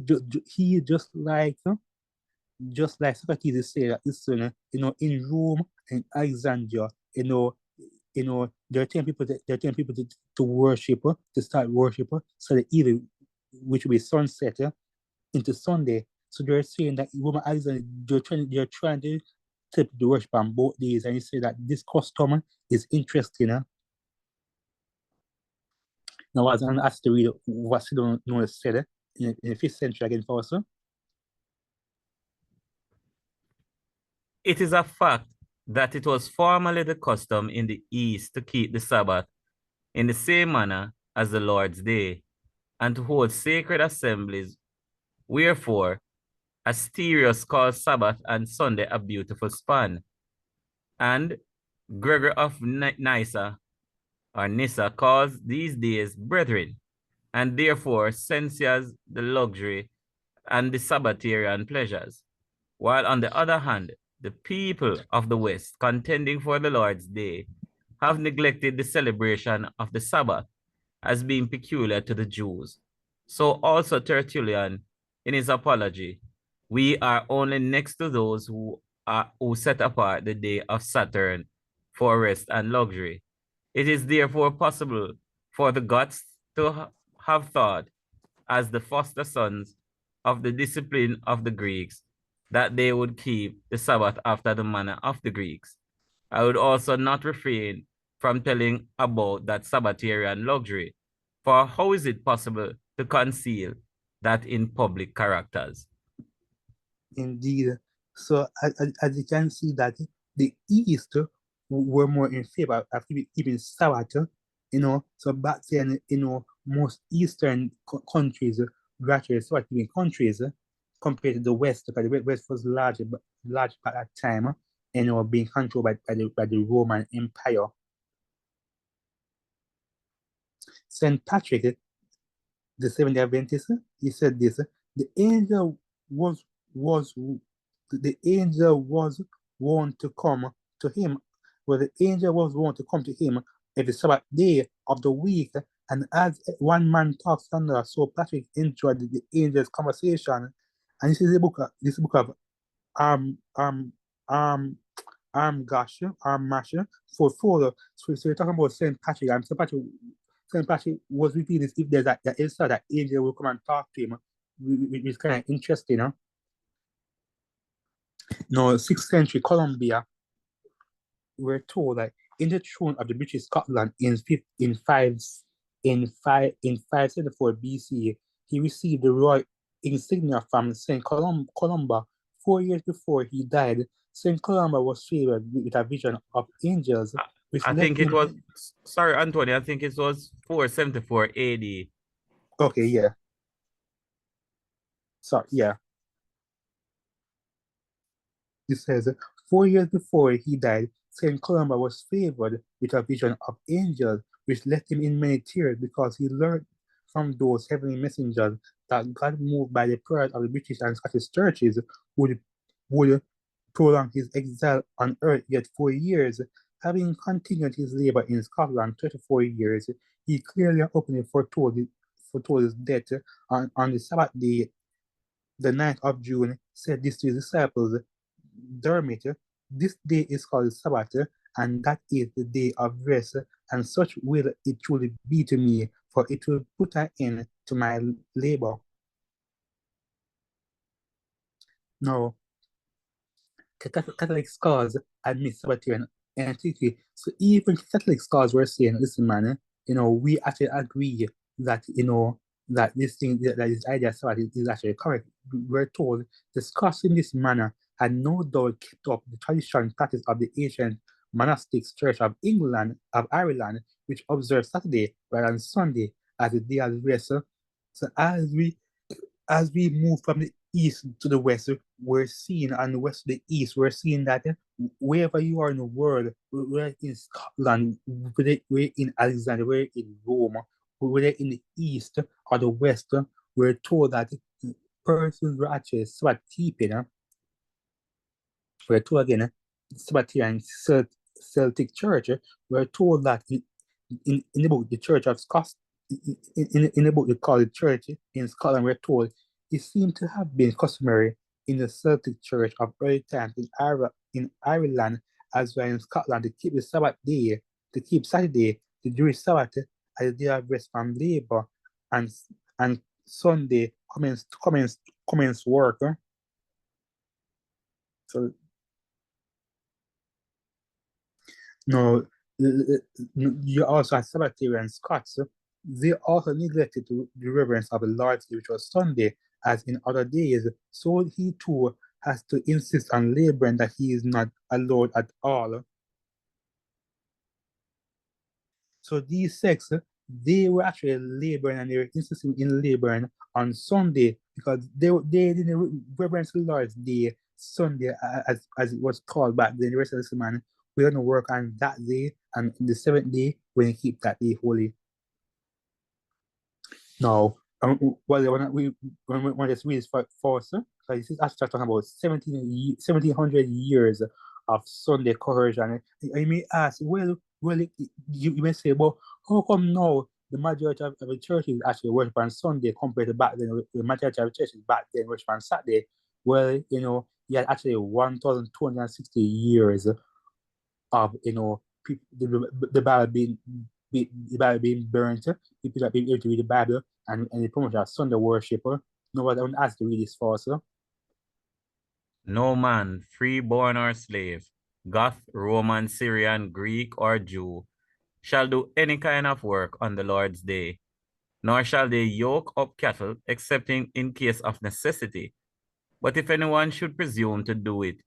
just like Socrates say that, listen, in Rome and Alexandria, they're telling people to worship, to start worship, so the evening, which will be sunset, into Sunday. So they're saying that Rome and Alexandria, they're trying to take the worship on both days, and you say that this custom is interesting. Now, I was asked to read what Sidon Knowles said in the 5th century again for us. It is a fact that it was formerly the custom in the East to keep the Sabbath in the same manner as the Lord's Day, and to hold sacred assemblies. Wherefore, Asterios calls Sabbath and Sunday a beautiful span, and Gregor of Nyssa calls these days brethren, and therefore censures the luxury and the Sabbatarian pleasures. While on the other hand, the people of the West, contending for the Lord's Day, have neglected the celebration of the Sabbath as being peculiar to the Jews, So also Tertullian, in his apology, we are only next to those who set apart the day of Saturn for rest and luxury. It is therefore possible for the gods to have thought, as the foster sons of the discipline of the Greeks, that they would keep the Sabbath after the manner of the Greeks. I would also not refrain from telling about that Sabbatarian luxury, for how is it possible to conceal that in public characters? Indeed. So as you can see that the East were more in favor of keeping Sabbath, so back then, most Eastern countries were actually Sabbath keeping countries compared to the West, because the West was large at that time, being controlled by the Roman Empire. St. Patrick, the Seventh-day Adventist, he said this: the angel was warned to come to him, where the angel was warned to come to him every Sabbath day of the week, and as one man talks to another, so Patrick enjoyed the angel's conversation. And this is the book of um um um Mash for further. So we're talking about Saint Patrick, and Saint Patrick was repeating this, if there's that inside that angel will come and talk to him, which is kind of interesting, huh? Now, 6th century Colombia, we're told that in the throne of the British Scotland in 574 BC, he received the royal insignia from Saint Columba. 4 years before he died, Saint Columba was favored with a vision of angels, which I think it was, sorry, Anthony, I think it was 474 AD. Okay, yeah. Sorry, yeah. It says, 4 years before he died, Saint Columba was favored with a vision of angels, which left him in many tears, because he learned from those heavenly messengers that God, moved by the prayers of the British and Scottish churches, would prolong his exile on earth yet 4 years. Having continued his labor in Scotland 34 years, he clearly and openly foretold his death on the Sabbath day, the 9th of June, said this to his disciples: Dermot, this day is called Sabbath, and that is the day of rest, and such will it truly be to me, for it will put an end to my labor. Now, Catholic scholars admit Sabbatarian antiquity. So even Catholic scholars were saying, listen, man, we actually agree that, that this thing, that this idea of Sabbath is actually correct. We're told the Scots in this manner had no doubt kept up the tradition and practice of the ancient monastic church of Ireland, which observed Saturday rather than Sunday as a day of rest. So as we move from the east to the west, we're seeing, on the west to the east, we're seeing that wherever you are in the world, we're in Scotland, we're in Alexandria, we're in Rome, we're in the east or the west, we're told that persons were actually Sabbath keeping. We're told again, Sabbatarian Celtic Church, we're told that in the book, the Church of Scotland, in the book they call the Church in Scotland, we're told it seemed to have been customary in the Celtic Church of early times in Ireland as well in Scotland to keep the Sabbath day, to keep Saturday, the Jewish Sabbath, as a day of rest from labor, and Sunday commence work. So no, you also have Sabbatarian Scots. They also neglected the reverence of the Lord's Day, which was Sunday, as in other days. So he too has to insist on laboring, that he is not allowed at all. So these sects, they were actually laboring, and they were insisting in laboring on Sunday, because they didn't reverence the Lord's Day, Sunday, as it was called back then. The rest of the man, we're going to work on that day, and the seventh day, we're going to keep that day holy. Now, well, we just read this for us, because this is actually talking about 1700 years of Sunday coercion. I may ask, well, you may say, but how come now the majority of the churches actually worship on Sunday compared to back then. The majority of churches back then worship on Saturday. Well, you had actually 1,260 years of, the Bible the Bible being burnt, people that being able to read the Bible and the promotion of Sunday worship. No one don't ask to read this for us. No man, free born or slave, Goth, Roman, Syrian, Greek, or Jew, shall do any kind of work on the Lord's day, nor shall they yoke up cattle, excepting in case of necessity. But if anyone should presume to do it,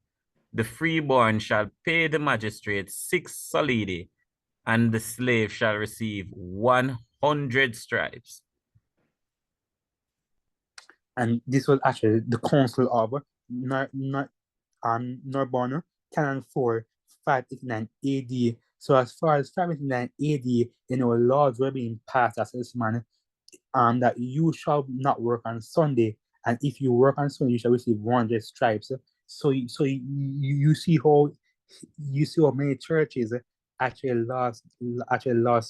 the freeborn shall pay the magistrate 6 solidi, and the slave shall receive 100 stripes. And this was actually the council of Narbonne, Canon 4, 589 AD. So as far as 589 AD, laws were being passed as this man, that you shall not work on Sunday, and if you work on Sunday, you shall receive 100 stripes. So you see how many churches actually lost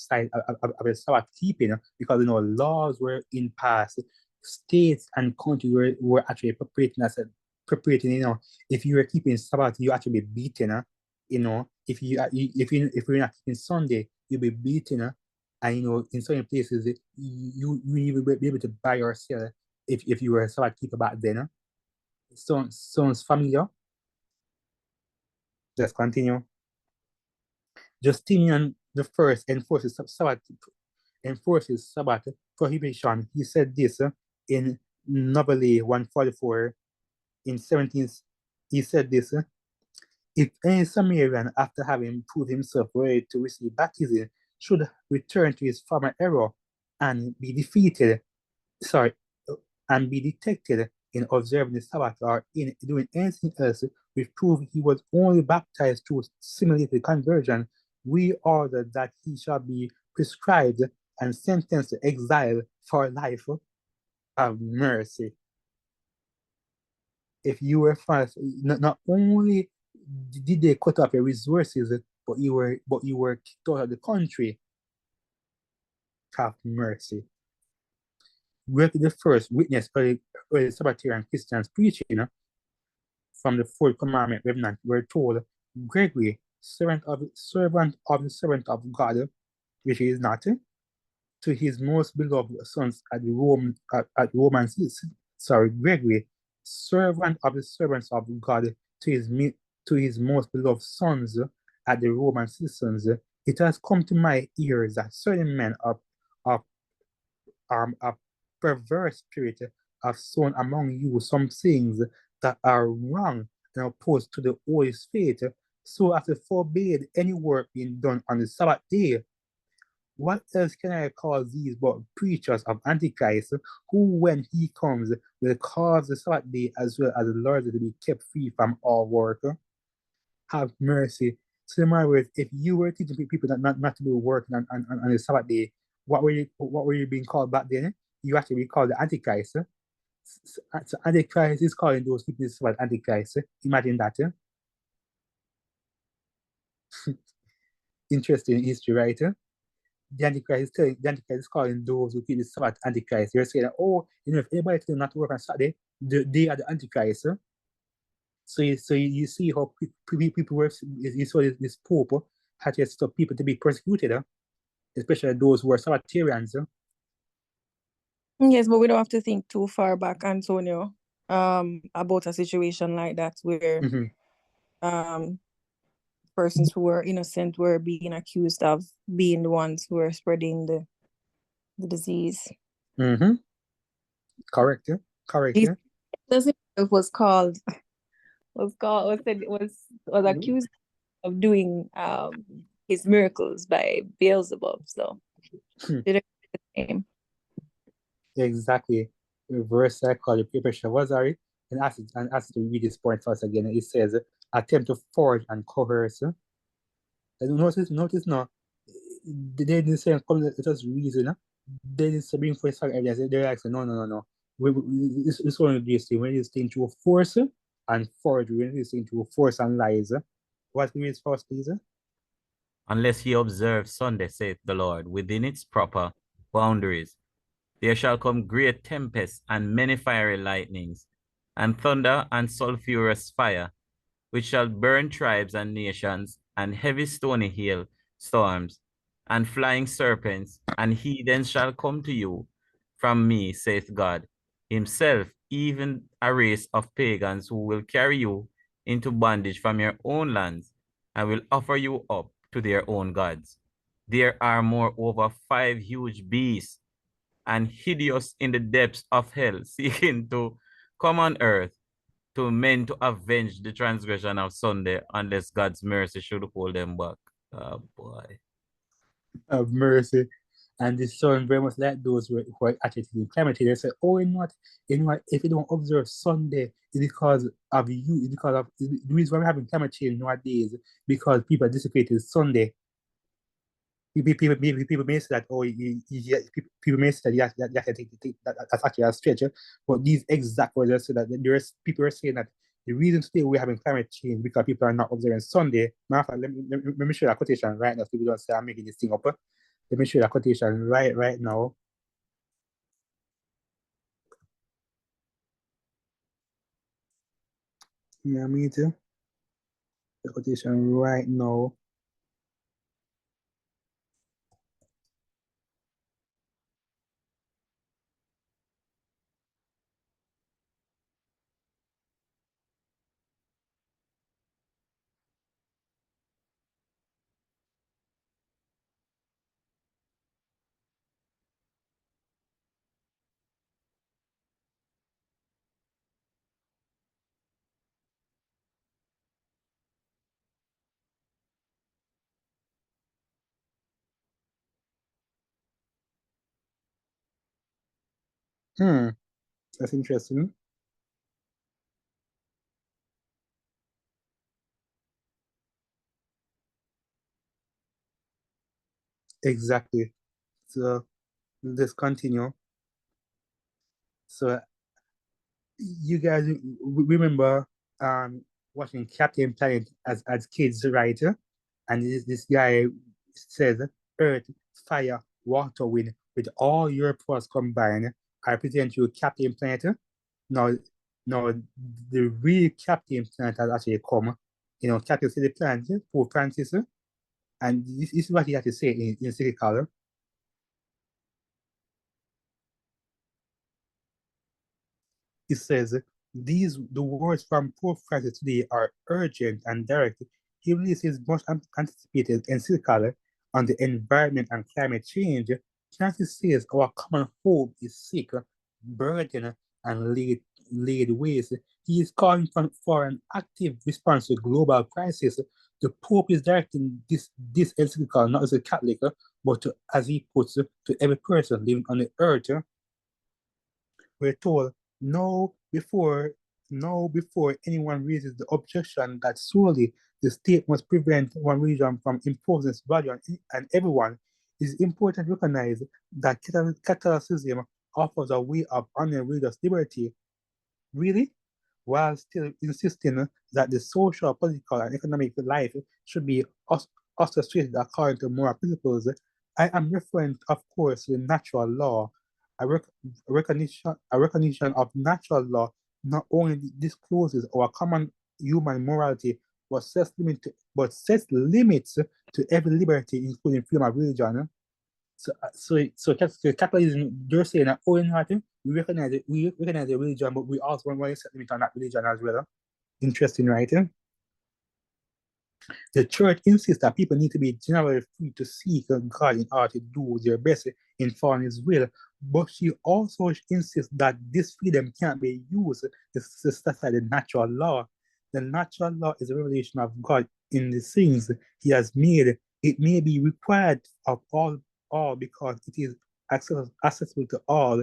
sight of the Sabbath keeping, because laws were in past. States and countries were actually preparating. If you were keeping Sabbath, you actually be beaten. If you're not keeping Sunday, you'll be beaten. And in certain places, you will be able to buy or sell if you were a Sabbath keeper back then. Sounds familiar? Let's continue. Justinian the First enforces Sabbath prohibition. He said this in Novelle 144 in 17th. He said this: if any Samaritan, after having proved himself worthy to receive baptism, should return to his former error and be detected in observing the Sabbath or in doing anything else which proved he was only baptized to simulate the conversion, we order that he shall be prescribed and sentenced to exile for life. Have mercy. If you were fast, not only did they cut off your resources, but you were kicked out of the country. Have mercy. Gregory the First witnessed early Sabbatarian Christians preaching from the fourth commandment. Remnant were told, Gregory, servant of the servant of God, which he is not, to his most beloved sons at Roman. Sorry, Gregory, servant of the servants of God, to his most beloved sons at the Roman citizens. It has come to my ears that certain men of perverse spirit have sown among you some things that are wrong and opposed to the Holy Faith, so as to forbid any work being done on the Sabbath day. What else can I call these but preachers of Antichrist, who, when he comes, will cause the Sabbath day as well as the Lord's day to be kept free from all work? Have mercy. So, in my words, if you were teaching people not to be working on the Sabbath day, what were you being called back then? You actually be called the Antichrist. So Antichrist is calling those people the Sabbath Antichrist. Imagine that. Interesting history, right? The Antichrist is calling those who keep the Sabbath Antichrist. They're saying, if anybody tells not to work on Saturday, they are the Antichrist. So you see how people were. You saw this Pope had to stop people to be persecuted, especially those who are Sabbatarians. Yes, but we don't have to think too far back, Antonio, about a situation like that where persons who were innocent were being accused of being the ones who were spreading the disease. Correct. It was accused of doing his miracles by Beelzebub. So did it the same. Exactly. Reverse psychology, paper Shavazari, and asked to read this point first again. It says, attempt to forge and coerce. Notice now, they didn't say, let us reason. They didn't bring for evidence. They're like, no. This one is this thing. When it's thing through force and forgery, when it's thing through force and lies. What means force, please? Unless ye observe Sunday, saith the Lord, within its proper boundaries. There shall come great tempests and many fiery lightnings, and thunder and sulphurous fire, which shall burn tribes and nations, and heavy stony hail, storms, and flying serpents, and heathens shall come to you from me, saith God himself, even a race of pagans who will carry you into bondage from your own lands, and will offer you up to their own gods. There are moreover 5 huge beasts, and hideous in the depths of hell, seeking to come on earth to men to avenge the transgression of Sunday, unless God's mercy should hold them back. Oh boy. Of mercy. And this sound very much like those who are actually in climate change. They say, oh, you know what, if you don't observe Sunday, it's because of you, it's because of the reason why we're having climate change nowadays, because people are dissipating Sunday. People may say that, oh, people may say that, yes, that's actually a stretch. But these exact words are said that people are saying that the reason today we're having climate change because people are not observing Sunday. Matter of fact, let me show you a quotation right now so people don't say I'm making this thing up. Let me show you a quotation right now. Yeah, me too. The quotation right now. That's interesting. Exactly. So let's continue. So you guys remember watching Captain Planet as kids, right? And this guy says, Earth, fire, water, wind, with all your powers combined, I present you Captain Planet. Now, now the real Captain Planet has actually come. You know, Captain said the planet, Pope Francis, and this is what he had to say in encyclical. It says, the words from Pope Francis today are urgent and direct. He released his much anticipated encyclical on the environment and climate change. Francis says our common hope is sick, burdened, and laid waste. He is calling for an active response to global crisis. The Pope is directing this encyclical not as a Catholic, but as he puts, to every person living on the earth. We're told no before anyone raises the objection that solely the state must prevent one region from imposing its value on everyone. It is important to recognize that Catholicism offers a way of honoring religious liberty. Really? While still insisting that the social, political, and economic life should be orchestrated according to moral principles, I am referring, of course, to the natural law. A recognition of natural law not only discloses our common human morality, but sets limits to every liberty, including freedom of religion. So capitalism, they're saying that, oh, you know what, we recognize the religion, but we also want to set limit on that religion as well. Interesting, right? The church insists that people need to be generally free to seek God in order to do their best in following His will, but she also insists that this freedom can't be used to satisfy the natural law. The natural law is a revelation of God in the things He has made. It may be required of all because it is accessible to all,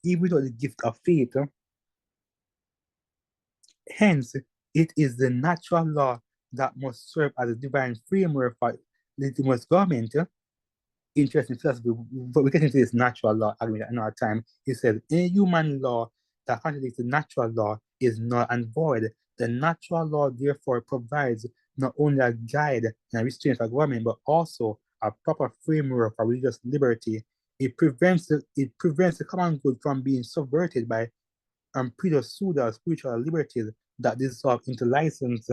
even without the gift of faith. Hence, it is the natural law that must serve as a divine framework for legitimate government. Interesting philosophy, but we get into this natural law argument at another time. It says, any human law that contradicts the natural law is null and void. The natural law therefore provides not only a guide and a restraint for government, but also a proper framework for religious liberty. It prevents the common good from being subverted by pseudo spiritual liberties that dissolve into license.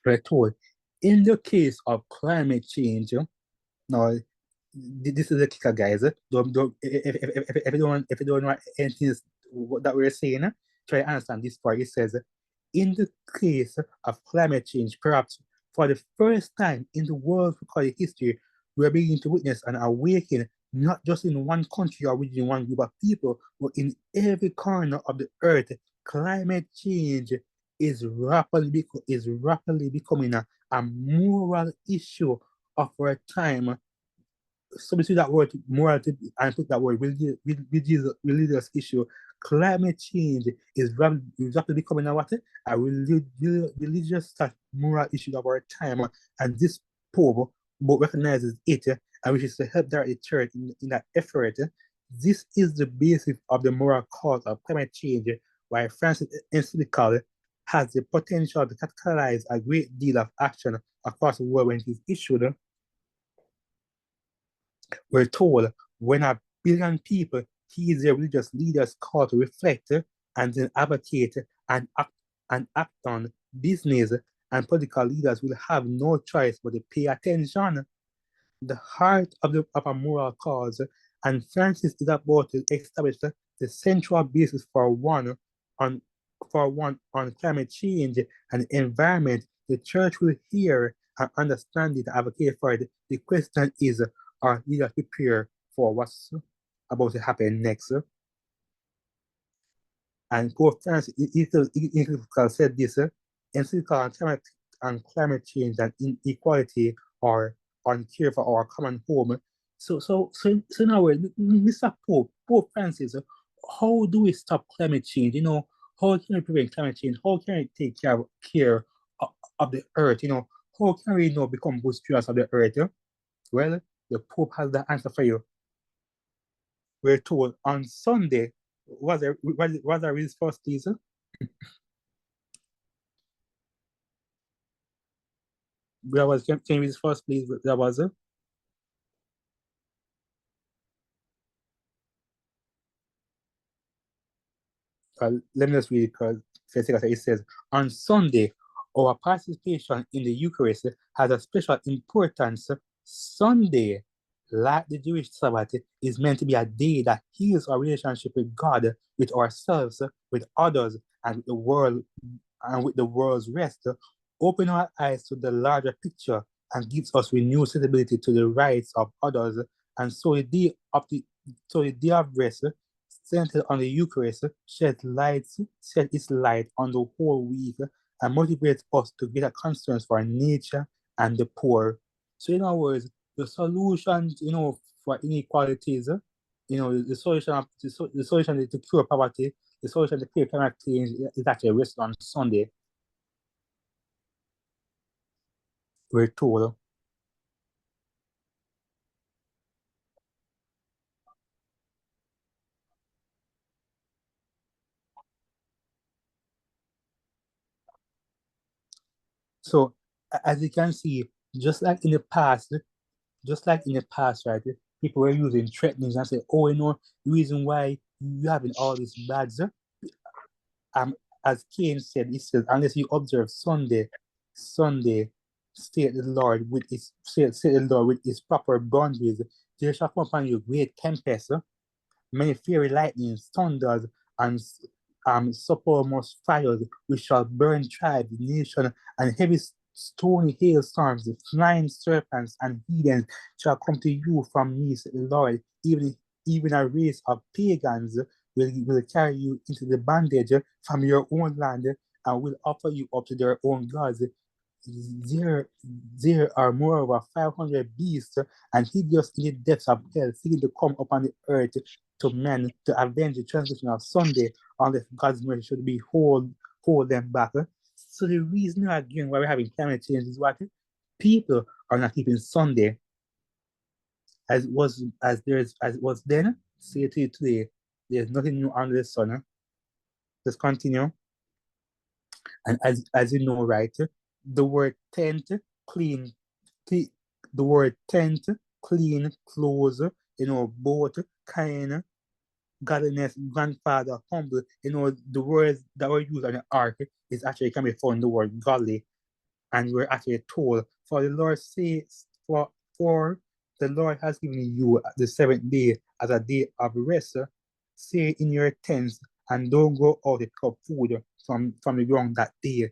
We're told in the case of climate change, now this is the kicker, guys. Don't if you don't know anything that we're saying, try to understand this part. It says, in the case of climate change, perhaps for the first time in the world's recorded history, we're beginning to witness an awakening, not just in one country or within one group of people, but in every corner of the earth. Climate change is rapidly becoming a moral issue of our time. So between that word morality and put that word religious issue, climate change is rapidly becoming a religious moral issue of our time, and this Pope both recognizes it and wishes to help direct the church in that effort. This is the basis of the moral cause of climate change, while Francis encyclical has the potential to catalyze a great deal of action across the world when it is issued. We're told when 1 billion people hear their religious leaders call to reflect and then advocate and act on, business and political leaders will have no choice but to pay attention. The heart of a moral cause, and Francis is about to establish the central basis for one on climate change and environment. The church will hear and understand it and advocate for it. The question is, are leaders prepared for what's about to happen next? And Pope Francis said this, encyclical on climate change and inequality are uncare for our common home. So now, Mr. Pope Francis, how do we stop climate change? How can we prevent climate change? How can we take care of the earth? How can we become good stewards of the earth? Well, the Pope has the answer for you. We're told on Sunday, was there his first season? Can you read his first, please? That was it. Let me just read it because it says, on Sunday, our participation in the Eucharist has a special importance. Sunday, like the Jewish Sabbath, is meant to be a day that heals our relationship with God, with ourselves, with others, and with the world, and with the world's rest. Open our eyes to the larger picture and gives us renewed sensibility to the rights of others. And so the day of rest, centered on the Eucharist, shed its light on the whole week and motivates us to greater concern for nature and the poor. So in other words, the solutions, for inequalities, the solution to cure poverty, the solution to cure climate change is actually rested on Sunday. We're told. So as you can see, just like in the past, right, people were using threatenings and say, oh, the reason why you having all these bags, as Cain said, he says, unless you observe Sunday, state the Lord with his proper boundaries, there shall come upon you great tempest, many fiery lightnings, thunders, and sulphurous fires, which shall burn tribes, nations, and heavy stony hailstorms, flying serpents, and heathens shall come to you from me, said the Lord. Even a race of pagans will carry you into the bondage from your own land and will offer you up to their own gods. There are more over 500 beasts and hideous in the depths of hell, seeking to come upon the earth to men to avenge the transgression of Sunday, unless God's mercy should be hold them back. So the reason again why we're having climate change is what people are not keeping Sunday as it was then. Say to you today, there's nothing new under the sun. Let's continue. And as you know, right, the word tent, clean, the word tent, clean, close, boat, kind, godliness, grandfather, humble, the words that were used on the ark is actually can be found in the word godly. And we're actually told, for the Lord says, for the Lord has given you the seventh day as a day of rest. Stay in your tents and don't go out to pick up food from the ground that day.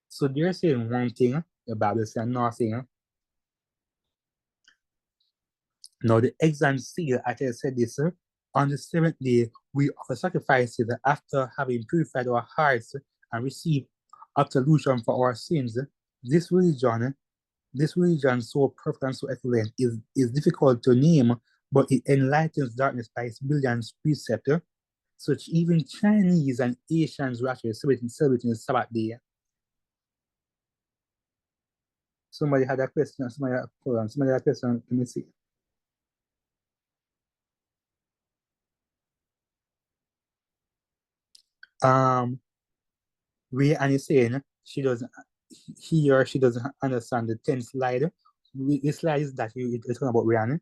So they're saying one thing, the Bible says nothing. Now the exam seal actually said this, on the seventh day we offer sacrifices after having purified our hearts and received absolution for our sins. This religion so perfect and so excellent is difficult to name, but it enlightens darkness by its brilliant precept. Such even Chinese and Asians were actually celebrating the Sabbath day. Somebody had a question. Somebody had a question. Let me see. And is saying he or she doesn't understand the 10th slide. This slide is that it's talking about Rihanna.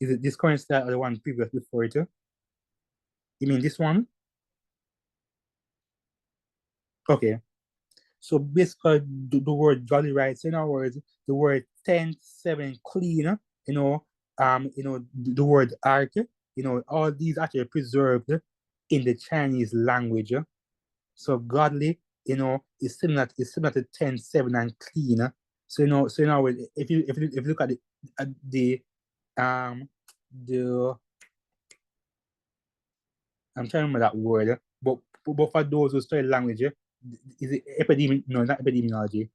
Is it this current slide or the one previous before it? You mean this one? Okay. So basically, the word godly rights, in other words, the word 10, 7, clean, the word ark, all these actually preserved in the Chinese language. So godly, is similar to 10, 7, and clean. So in other words, if you look at the I'm trying to remember that word, but for those who study language, is it epidemic? No, not epidemiology.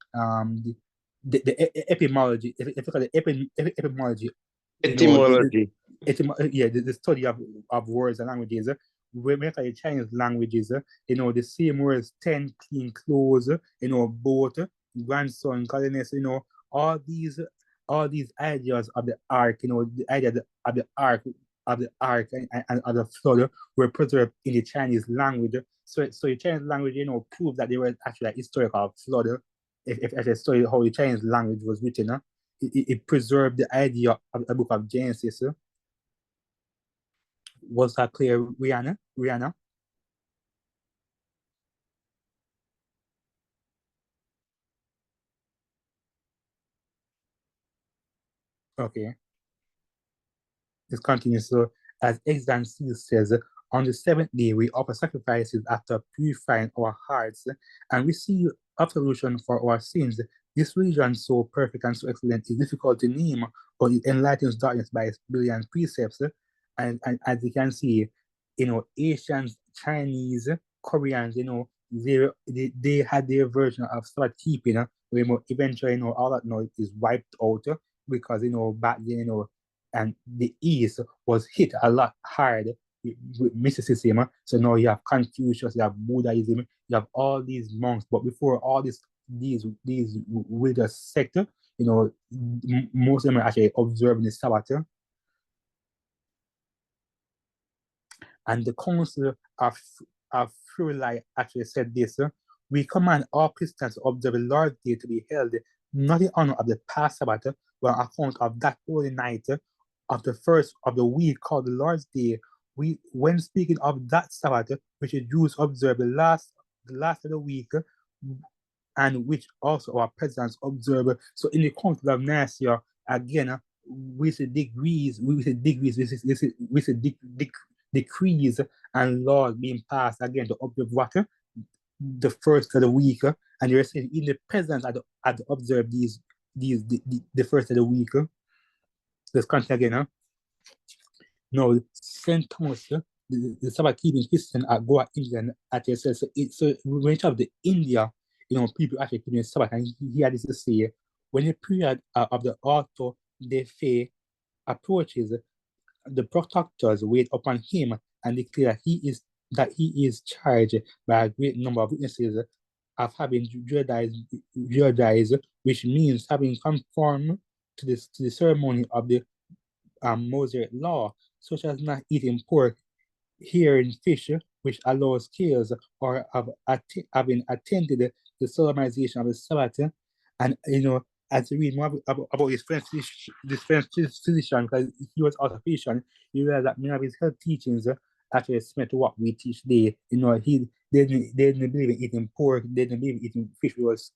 The etymology. If you look at the etymology, Etymology. The study of words and languages. When we look at the Chinese languages, the same words, 10, clean, clothes, boat, grandson, godliness, all these ideas of the ark, the idea of the ark and of the flood were preserved in the Chinese language. So the Chinese language, proved that they were actually a historical flood. If I study how the Chinese language was written, it preserved the idea of the book of Genesis. Was that clear, Rihanna? Okay. This continues. So, as Exam says, on the seventh day we offer sacrifices after purifying our hearts and receive absolution for our sins. This religion, so perfect and so excellent, is difficult to name, but it enlightens darkness by its brilliant precepts. And as you can see, Asians, Chinese, Koreans, they had their version of Sabbath keeping, where eventually, all that is wiped out because back then, and the East was hit a lot hard with mysticism. So now you have Confucius, you have Buddhism, you have all these monks. But before all these religious sector, most of them are actually observing the Sabbath. And the Council of Friuli actually said this: we command all Christians to observe the Lord's Day to be held not in honor of the past Sabbath, but on account of that holy night of the first of the week called the Lord's Day. When speaking of that Sabbath, which the Jews observe the last of the week, and which also our presidents observe. So in the Council of Nicaea, again, we see decrees and laws being passed again to observe what? The first of the week, and you're saying in the presidents had observed the first of the week. Let's continue again. No, St. Thomas, the Sabbath keeping Christian at Goa, England, at yourself. So when you have the India, people actually keeping Sabbath, and he had this to say, when the period of the auto de fe approaches, the protectors wait upon him and declare that he is charged by a great number of witnesses of having Judaized, which means having conformed to the ceremony of the Mosaic law, such as not eating pork, hearing fish, which allows scales, or having attended the solemnization of the Sabbath, and as you read more about this French physician, because he was also a physician, you realize that many of his health teachings actually similar to what we teach today. You know, they didn't believe in eating pork, they didn't believe in eating fish with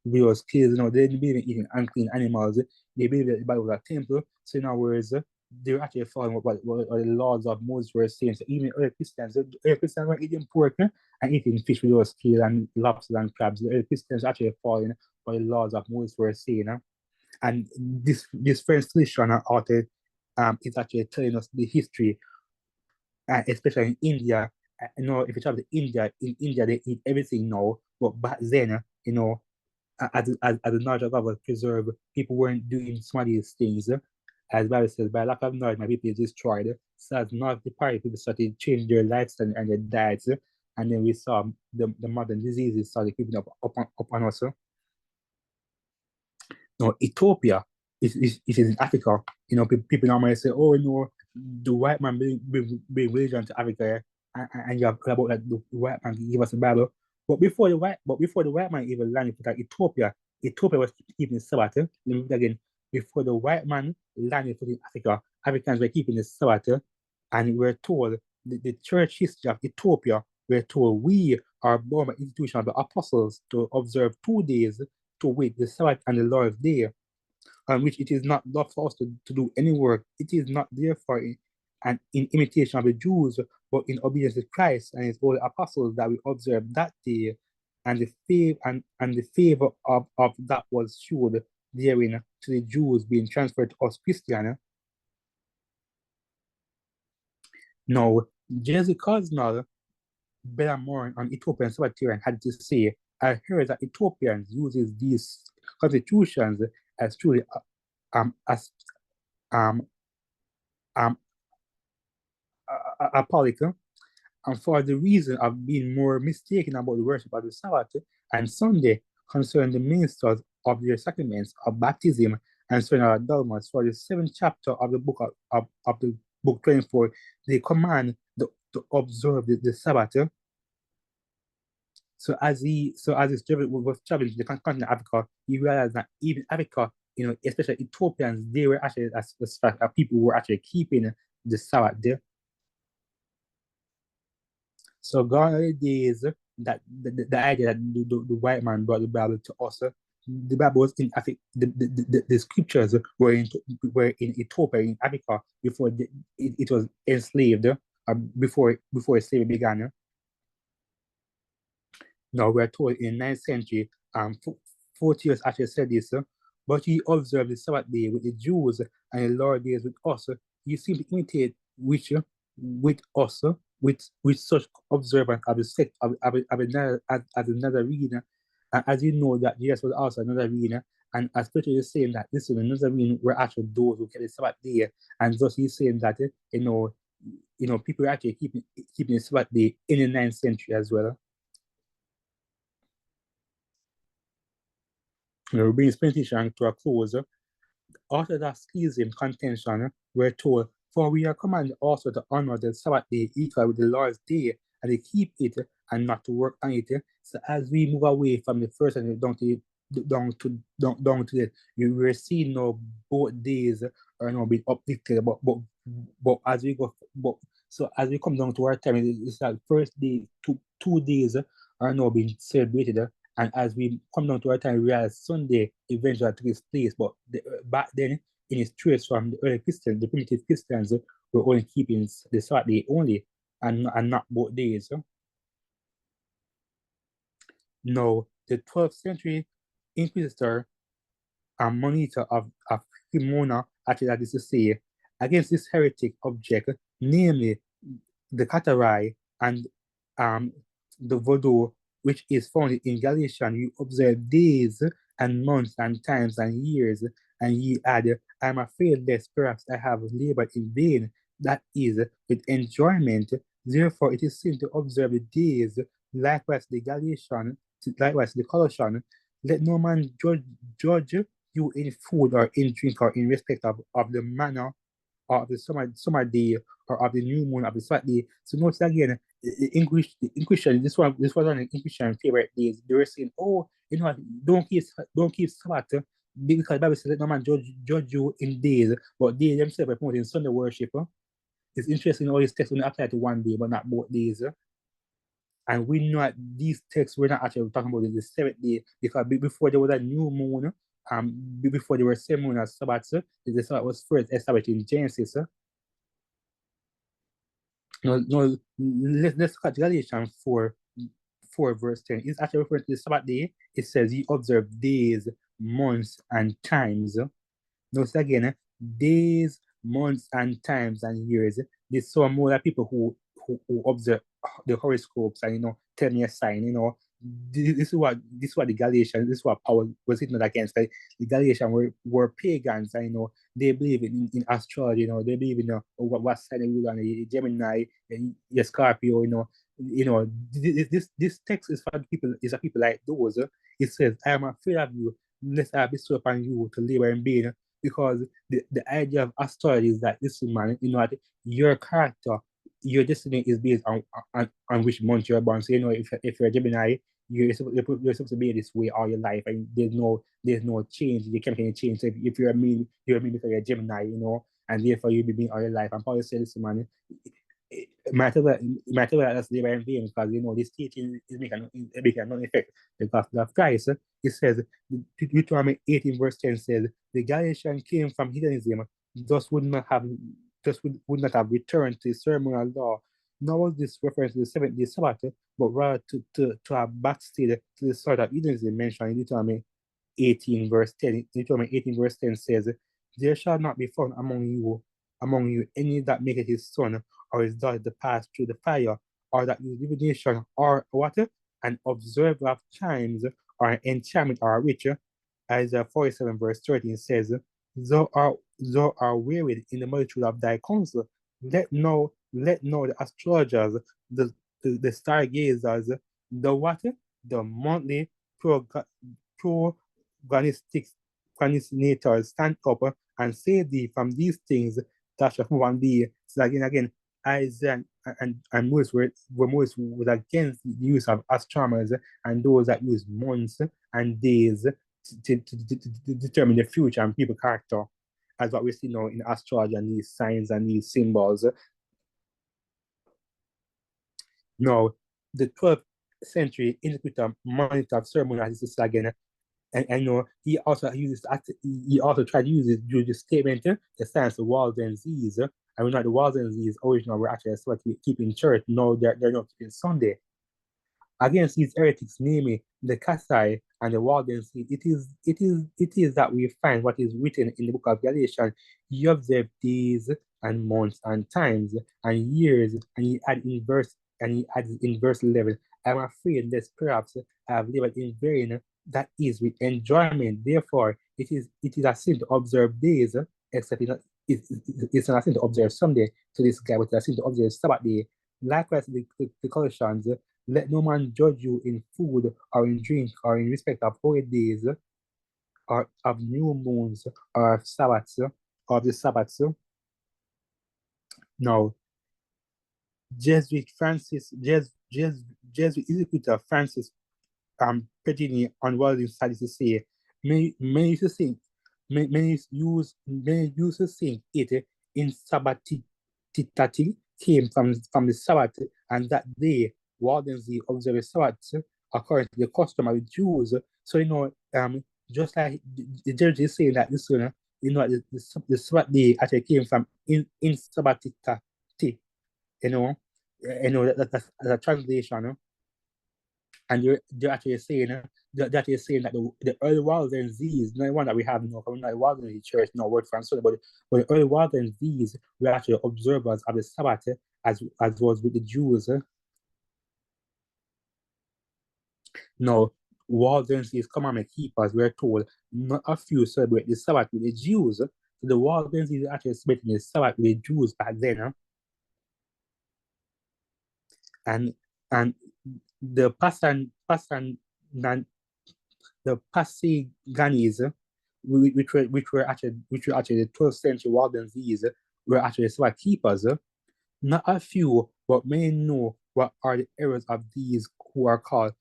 was kids, you know, they didn't believe in eating unclean animals. They believed that the Bible was a temple. So in other words, they were actually following what the laws of Moses were saying. So even early Christians were eating pork and eating fish with those scales and lobsters and crabs. The early Christians actually following what the laws of Moses were saying. And this French tradition author is actually telling us the history, especially in India. You know, if you travel to India, in India they eat everything now, but back then, you know, as the knowledge of God was preserved, people weren't doing some of these things. As the Bible says, by lack of knowledge, my people is destroyed. So as knowledge departed, people started to change their lifestyle and their diets. And then we saw the modern diseases started creeping up on us. No, Ethiopia is in Africa. You know, people normally say, oh, you know, the white man bring religion to Africa, and you have heard about that the white man give us the Bible. But before the white man even landed to Ethiopia was keeping the Sabbath. Let me read again. Before the white man landed in Africa, Africans were keeping the Sabbath, and we're told the church history of Ethiopia, we're told we are born by institution of the apostles to observe 2 days to wait the Sabbath and the Lord's day, on which it is not lawful for us to do any work. It is not therefore in imitation of the Jews, but in obedience to Christ and his holy apostles that we observe that day, and the favor of that was showed therein to the Jews being transferred to us Christians. Now, Jesse Cosnell, Bellamorn, an Ethiopian Sabbatarian, had to say, I heard that Ethiopians uses these constitutions as truly apostolic, and for the reason of being more mistaken about the worship of the Sabbath and Sunday concerning the ministers of their sacraments of baptism and certain other dogmas. For the 7th chapter of the book of the book 24, they command to observe the Sabbath. So as this was traveling to the continent of Africa, he realized that even Africa, you know, especially Ethiopians, they were actually people who were actually keeping the Sabbath there. So gone are the days that the idea that the white man brought the Bible to us. The Bible was in Africa. The scriptures were in Ethiopia, in Africa, before it was enslaved, before slavery began. Now we're told in the 9th century, 40 actually said this, but he observed the Sabbath day with the Jews and the Lord days with us. You seem to imitate with us, with such observance of the sect of the Nazarene. And as you know that Jesus was also a Nazarene, and as Peter is saying that this is the Nazarene were actually those who kept the Sabbath day, and thus he's saying that you know people are actually keeping the Sabbath day in the 9th century as well. We're bringing this presentation to a close. Orthodox schism contention, we're told, for we are commanded also to honor the Sabbath day equal with the Lord's day, and to keep it and not to work on it. So as we move away from the first and down to it, you will see now both days are now being uplifted, but as we go, so as we come down to our time, it's like first day, 2 days are now being celebrated. And as we come down to our time, we realize Sunday eventually took its place. But back then, in its trace from the early Christians, the primitive Christians were only keeping the Sabbath day only, and not both days. Now, the 12th century inquisitor and monitor of Cremona actually had this to say against this heretic object, namely the Catarai and the Voodoo, which is found in Galatian. You observe days and months and times and years, and ye add, I am afraid lest perhaps I have labored in vain, that is, with enjoyment. Therefore it is sin to observe the days, likewise the Galatian, likewise the Colossian. Let no man judge you in food or in drink or in respect of the manner or of the summer day or of the new moon of the Sabbath day. So notice again, the Inquisition, this was one of the Inquisition favorite days. They were saying, oh, you know, don't keep Sabbath because the Bible says that no man judge you in days, but they themselves are promoting Sunday worship. It's interesting how these texts only apply to one day, but not both days. And we know that these texts were not actually talking about the seventh day, because before there was a new moon, before there were 7 moon as Sabbath, the Sabbath was first established in Genesis. No, let's look at Galatians 4 verse 10. It's actually referring to the Sabbath day. It says you observe days, months, and times. Notice again, days, months, and times and years. There's so more like people who observe the horoscopes and tell me a sign. This is what the Galatians, this is what Paul was hitting against. Like, the Galatians were pagans. They believe in astrology. They believe in what sign they will on, Gemini, Scorpio. This text is for people. Is for people like those. It says, "I am afraid of you, lest I bestow upon you to labor in vain." Because the idea of astrology is that, listen, man, that your character, your destiny is based on which month you're born. So if you're a Gemini, you're supposed to be this way all your life, and there's no change. You can't make any change. So if you're a mean because you're a Gemini, and therefore you'll be being all your life. And Paul said, listen, man, it might as well that's labor in vain, because this teaching is making no effect because of Christ. It says, Deuteronomy 18 verse 10 says, the Galatians came from heathenism, thus would not have returned to the ceremonial law. Nor was this reference to the seventh day Sabbath, but rather to have backslid to the sort of heathenism mentioned in Deuteronomy 18 verse 10. Deuteronomy 18 verse 10 says, there shall not be found among you any that maketh his son or his daughter to pass through the fire, or that use divination or water, an observer of times, or an enchantment or a witch. Isaiah 47 verse 13 says, thou art wearied in the multitude of thy counsel. Let know the astrologers, the stargazers, the monthly prognosticators stand up and save thee from these things that shall come on thee. So again, Isaiah and Moses Moses was against the use of astronomers and those that use months and days to determine the future and people character, as what we see now in astrology and these signs and these symbols. Now, the 12th century interpreter monitor of ceremonies is again, and he also tried to use it during the statement, the science of Walden's disease. And we know the Walden's disease originally were actually what we keep in church. No, they're not keeping Sunday. Against these heretics, namely the Cathai and the Walden's, it is that we find what is written in the book of Galatians. You observe days and months and times and years, and he adds in verse 11, I'm afraid lest perhaps I have labored in vain, that is with enjoyment. Therefore, it is a sin to observe days, except it's not a sin to observe Sunday to this guy, but it's a sin to observe Sabbath day. Likewise, the Colossians, let no man judge you in food or in drink or in respect of holy days or of new moons or of Sabbaths or of the Sabbaths. Now, Jesuit executor Francis Pedini on Walden started to say, many used to think it in Sabbatitati came from the Sabbath, and that day Wardens observe the Sabbath according to the custom of the Jews. So just like the judge is saying that this the Sabbath day actually came from in Sabbatitati. That's a translation. And they're actually saying that the early Walden's disease, not the one that we have now, from the Walden's church, no word from Sunday, but the early Walden's disease were actually observers of the Sabbath, as was with the Jews. Now, Walden's disease commandment keepers were told not a few celebrate the Sabbath with the Jews. So the Walden's disease actually celebrating the Sabbath with the Jews back then. And the Pasaganese, which were actually the 12th century Walden's disease, were actually Sabbath keepers. Not a few, but many know what are the errors of these who are called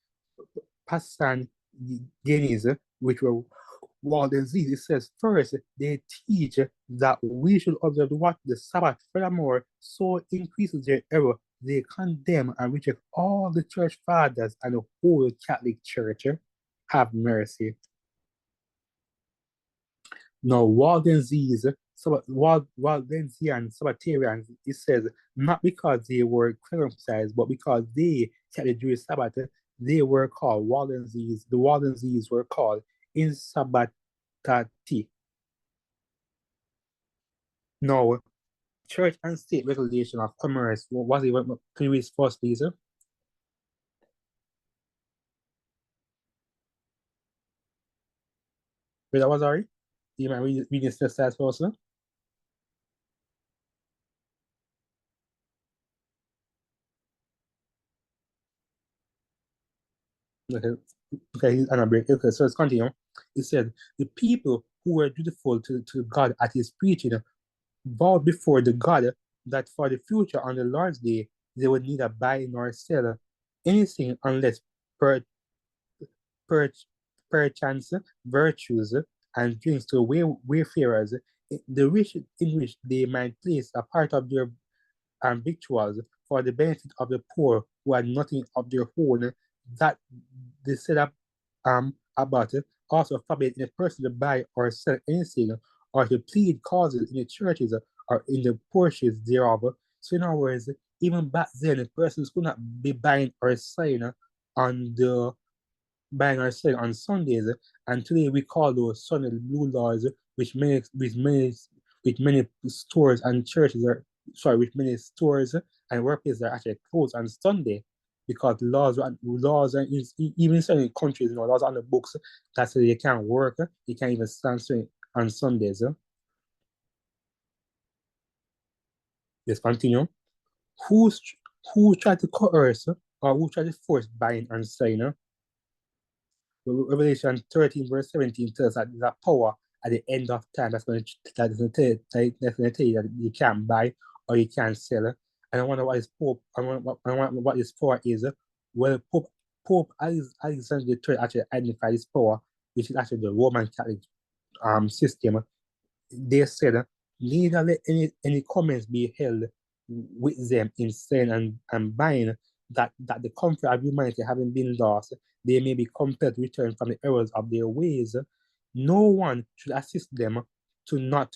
Pasaganese, which were Walden Z, it says, first, they teach that we should observe the Sabbath. Furthermore, so increases their error. They condemn and reject all the church fathers and the whole Catholic Church. Have mercy. Now, Waldensians, Waldensian Sabbatarians, it says, not because they were circumcised, but because they kept the Jewish Sabbath, they were called Waldensians. The Waldensians were called in Sabbatati. Now, church and state regulation of commerce, what was it? Can you read first, please? Wait, that was sorry? You might read this first also? Okay, he's on a break. Okay, so let's continue. It said, the people who were dutiful to God at his preaching vowed before the God that for the future on the Lord's day, they would neither buy nor sell anything unless per, per, perchance virtues and drinks to wayfarers, the wish in which they might place a part of their victuals for the benefit of the poor who had nothing of their own, that they said about it, also forbid in a person to buy or sell anything or to plead causes in the churches or in the porches thereof. So in other words, even back then, the persons could not be buying or selling on Sundays, and today we call those Sunday blue laws, which many stores and churches are which many stores and workplaces are actually closed on Sunday because laws and even in certain countries, laws on the books that say you can't work, you can't even stand straight on Sundays. Let's continue. Who tried to coerce or who tried to force buying and selling? Revelation 13, verse 17 tells us that there's a power at the end of time that's going to tell you that you can't buy or you can't sell. And I wonder what is Pope. I wonder what this power is. Well, Pope Alexander III actually identified this power, which is actually the Roman Catholic system. They said, neither let any comments be held with them in selling and buying, that the comfort of humanity having been lost, they may be compelled to return from the errors of their ways. No one should assist them to not,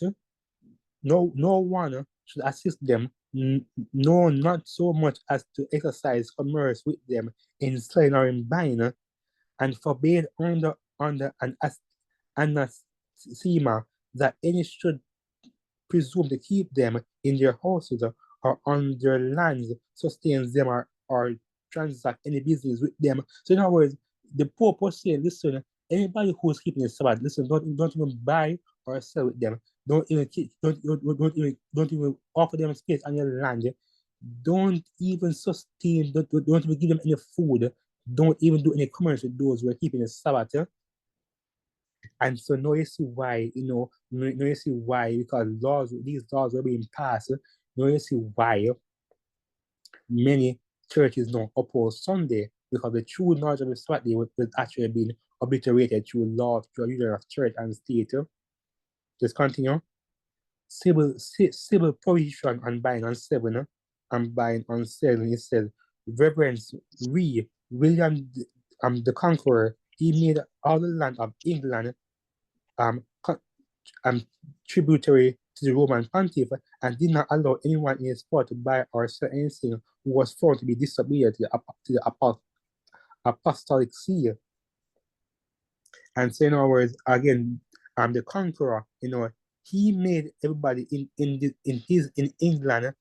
no one should assist them, no, not so much as to exercise commerce with them in selling or in buying, and forbade under an anathema that any should presume to keep them in their houses or on their lands, sustains them or transact any business with them. So in other words, the Pope was saying, listen, anybody who's keeping the Sabbath, listen, don't even buy or sell with them. Don't even offer them space on your land. Don't even sustain, don't even give them any food. Don't even do any commerce with those who are keeping the Sabbath. And so now you see why, now you see why, because these laws were being passed. Now you see why many churches now oppose Sunday, because the true knowledge of the Sabbath day was actually being obliterated through law, through a union of church and state. Just continue. Civil prohibition on buying and selling, and buying and selling. It says, Reverence William the Conqueror, he made all the land of England tributary to the Roman pontiff, and did not allow anyone in his power to buy or sell anything who was found to be disobedient to the apostolic see. And so in other words, again, the conqueror, he made everybody in England,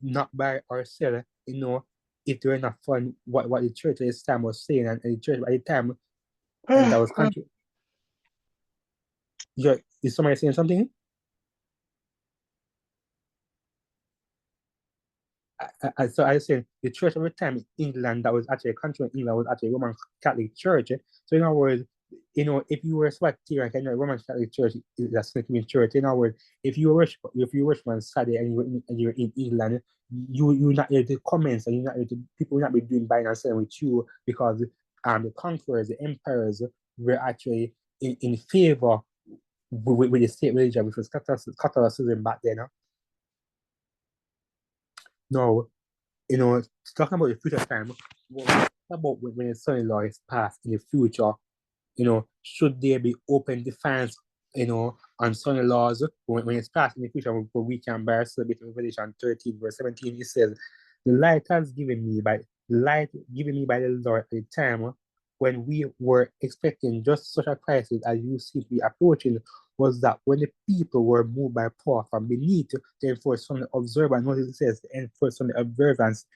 not buy or sell, if they were not following what the church at this time was saying, and the church at the time, and that was country. Is somebody saying something? So I said the church of the time in England, that was actually a country in England, was actually a Roman Catholic church. So in other words, if you were a Sabbatarian and a Roman Catholic church, that's not even church. In other words, if you worship on Saturday and you're in England, you're not able to comments, and people will not be doing buying and selling with you, because the conquerors, the emperors, were actually in favor with the state religion, which was Catholicism back then. Now, talking about the future time, what about when the son-in-law is passed in the future? Should there be open defense, on son-in-laws when it's passed in the future, where we can bear celebrate Revelation 13, verse 17, it says, the light given me by the Lord at the time when we were expecting just such a crisis as you seem to be approaching, was that when the people were moved by power from beneath to enforce Sunday observance, notice it says to enforce Sunday observance,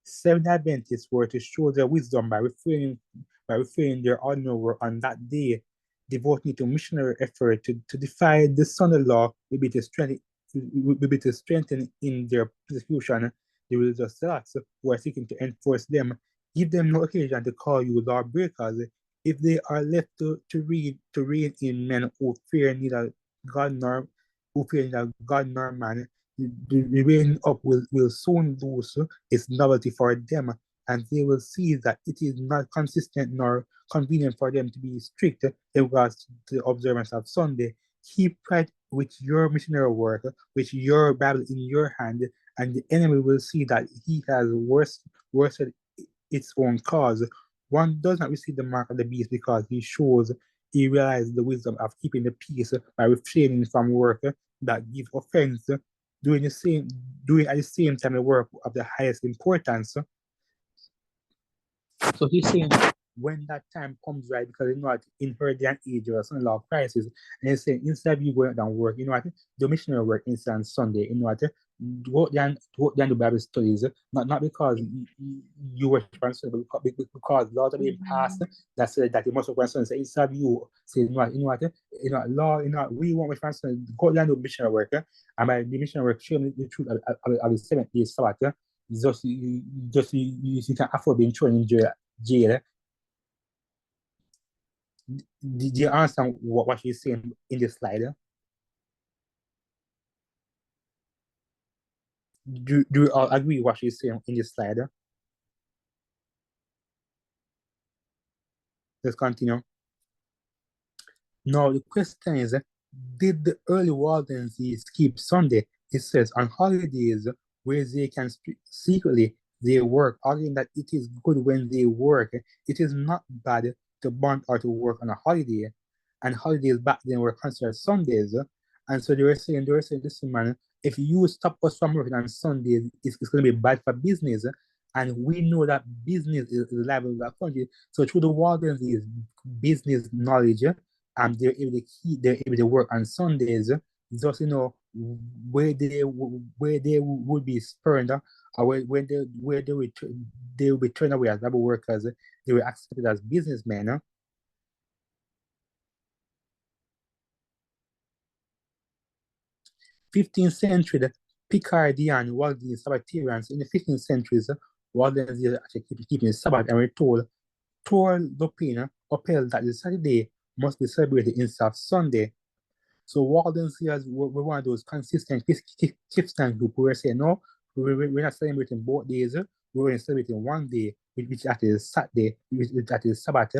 Seventh Adventists were to show their wisdom by refraining their ordinary work on that day, devoting to missionary effort to defy the son-in-law will be to strengthen in their persecution the religious zealots who are seeking to enforce them. Give them no occasion to call you lawbreakers. If they are left to reign in men who fear neither God nor man, the reigning up will soon lose its novelty for them, and they will see that it is not consistent nor convenient for them to be strict in regards to the observance of Sunday. Keep right with your missionary work, with your Bible in your hand, and the enemy will see that he has worsted its own cause. One does not receive the mark of the beast because he realizes the wisdom of keeping the peace by refraining from work that give offense, doing at the same time the work of the highest importance. So he's saying when that time comes, right, because in her day and age there was some law of crisis, and he's saying instead of you going out and work, the missionary work instead on Sunday, go down to Bible studies, not because you worship on Sunday, but because laws are being passed that said that you must work on Sunday. So instead of you saying, we want worship on Sunday, go down to missionary work, and by the missionary work, show me the truth of the 7th-day Sabbath. You can afford being thrown in jail. Did you understand what she's saying in this slide? Do you all agree with what she's saying in this slide? Let's continue. Now the question is, did the early Waldenses keep Sunday? It says on holidays where they can secretly they work, arguing that it is good when they work. It is not bad to bond or to work on a holiday. And holidays back then were considered Sundays. And so they were saying, listen, man, if you stop us from working on Sundays, it's going to be bad for business. And we know that business is liable in that country. So through the Waldens is business knowledge, they're able to work on Sundays, just where they would be spurned, or where they will be turned away as double workers, they were accepted as businessmen. 15th century, the Picardian Waldensian Sabbatarians in the 15th centuries, Waldensians actually keeping the Sabbath, and we're told Tor Lopin upheld that the Saturday must be celebrated instead of Sunday. So Waldensians were one of those consistent Christian group who were saying, no, we're not celebrating both days, we're only celebrating one day, which is Saturday, which is Sabbath.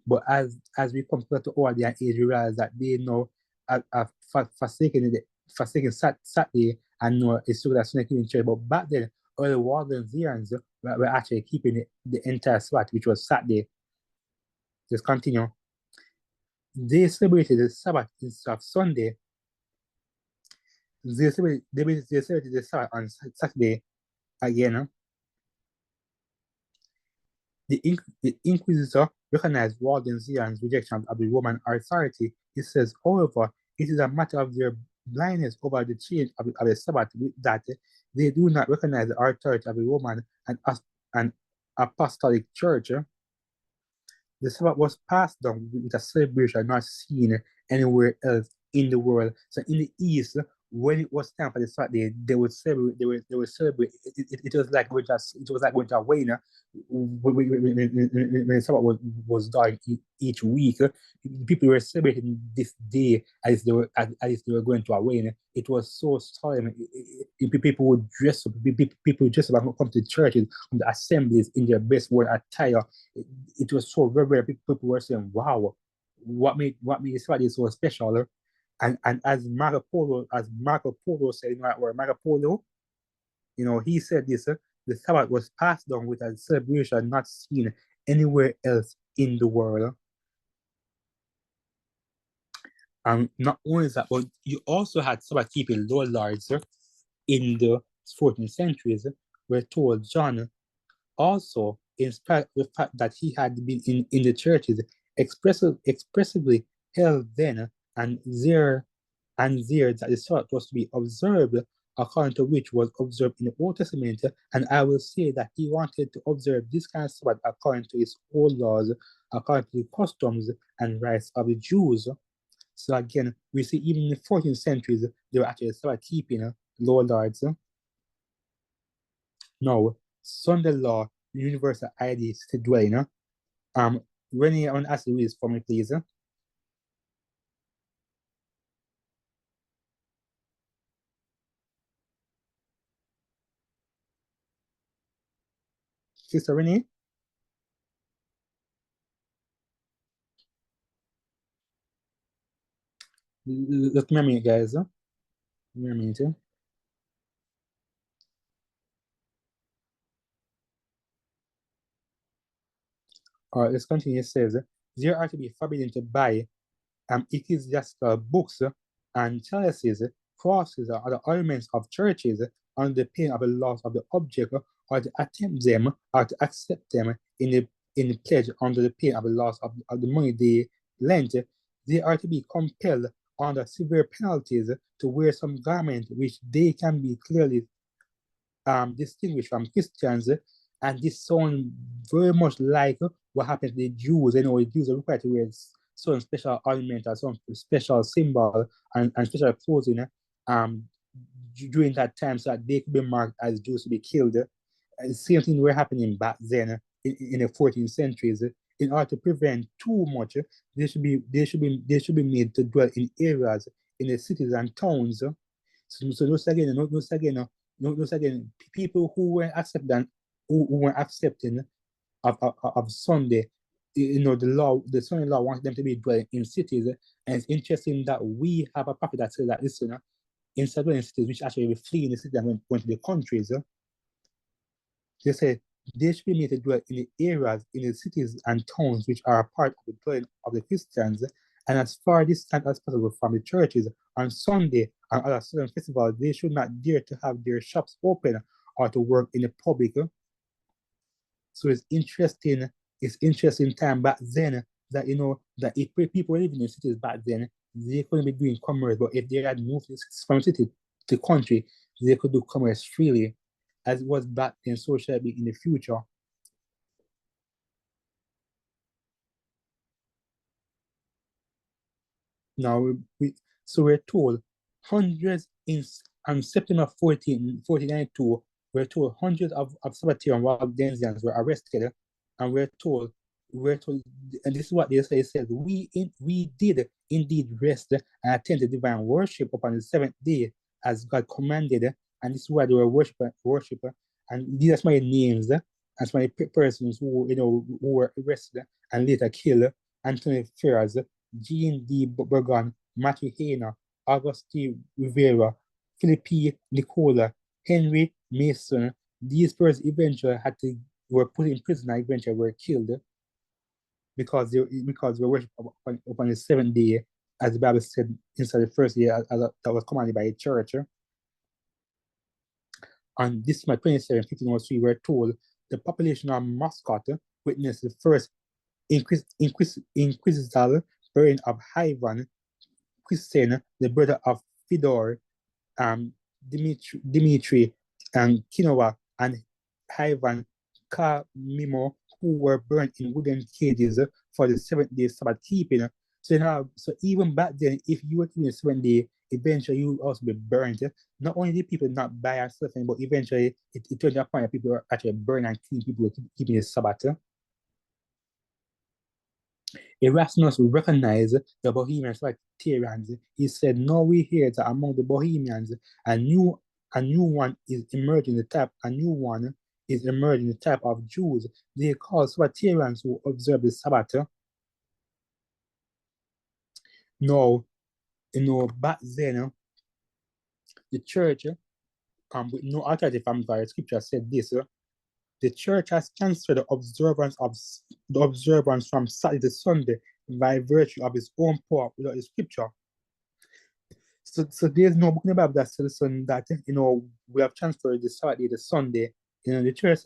But as we come to our day and age, we realize that they know have forsaken Saturday and know it's still that Sunday in church. But back then, all the Waldensians were actually keeping the entire Sabbath, which was Saturday. Just continue. They celebrated the Sabbath instead of Sunday. They celebrated the Sabbath on Saturday again. The Inquisitor recognized Waldensians' rejection of the Roman authority. It says, however, it is a matter of their blindness over the change of the Sabbath that they do not recognize the authority of the Roman and Apostolic Church. The Sabbath was passed down with a celebration not seen anywhere else in the world. So in the East, when it was time for the Saturday, they would celebrate. They would celebrate. It was like going to a wedding. When the Sabbath was done each week, people were celebrating this day as if they were going to a wedding. It was so solemn. People would dress up. People would dress up and come to churches, come to assemblies in their best world attire. It was so very. People were saying, "Wow, what made the Sabbath so special. And as Marco Polo said, or Marco Polo, he said this: the Sabbath was passed down with a celebration not seen anywhere else in the world. And not only that, but you also had Sabbath keeping lords in the 14th centuries. We're told John also, in spite of the fact that he had been in the churches, expressively held then and there that the Sabbath was to be observed, according to which was observed in the Old Testament. And I will say that he wanted to observe this kind of Sabbath according to his old laws, according to the customs and rights of the Jews. So again, we see even in the 14th centuries, they were actually Sabbath keeping lords. Now, Sunday law, universal ID, city dwelling. Renee, I want to ask you this for me, please. Sister Renee? Let me a minute, guys. Give me a minute. All right, let's continue. It says, there are to be forbidden to buy ecclesiastical books and chalices, crosses, or other ornaments of churches under the pain of the loss of the object, or to attempt them or to accept them in the pledge under the pain of the loss of the money they lent. They are to be compelled under severe penalties to wear some garment which they can be clearly distinguished from Christians. And this sounds very much like what happened to the Jews. The Jews are required to wear some special ornament or some special symbol and special clothing during that time so that they could be marked as Jews to be killed. Same thing were happening back then in the 14th centuries. In order to prevent too much, they should be made to dwell in areas in the cities and towns. So those again, people who were accepting of Sunday, the Sunday law wants them to be dwelling in cities. And it's interesting that we have a prophet that says that, listen, instead of dwelling in cities, which actually be fleeing the city and going to the countries. They say they should be made to dwell in the areas, in the cities and towns which are a part of the dwelling of the Christians, and as far distant as possible from the churches. On Sunday and other certain festivals, they should not dare to have their shops open or to work in the public. So it's interesting time back then that that if people were living in cities back then, they couldn't be doing commerce, but if they had moved from city to country, they could do commerce freely, as it was back then, so shall it be in the future. Now, we're told hundreds on September 14, 1492, we're told hundreds of Sabbatarian Waldensians were arrested, and we're told, and this is what they say, it says, we did indeed rest and attend the divine worship upon the seventh day as God commanded, and this is why they were worship, and these are my names, and my persons who were arrested and later killed: Anthony Ferraz, Jean D. Burgon, Matthew Hayner, Auguste Rivera, Philippe Nicola, Henry Mason. These persons eventually were put in prison and eventually were killed because they were worshipped upon the seventh day, as the Bible said, inside the first day that was commanded by the church. On this May 27, 1503, we're told the population of Muscat witnessed the first inquisitorial burning of Ivan Christian, the brother of Fedor, Dimitri, and Kinowa, and Ivan Kamimo, who were burned in wooden cages for the 7th-day Sabbath keeping. So even back then, if you were keeping the 7th day, eventually you would also be burned. Not only did people not buy and stuff, but eventually it turned to a point that people were actually burning and killing people who were keeping the Sabbath. Erasmus recognized the Bohemians like Tyrians. He said, "Now we hear that among the Bohemians, a new one is emerging. A new one is emerging. The type of Jews they call Sabbatarians who observe the Sabbath." No, back then, the church, with no authority from God, scripture said this, the church has transferred the observance from Saturday to Sunday by virtue of its own power without the scripture. So there's no book in the Bible that says that we have transferred the Saturday to Sunday. The church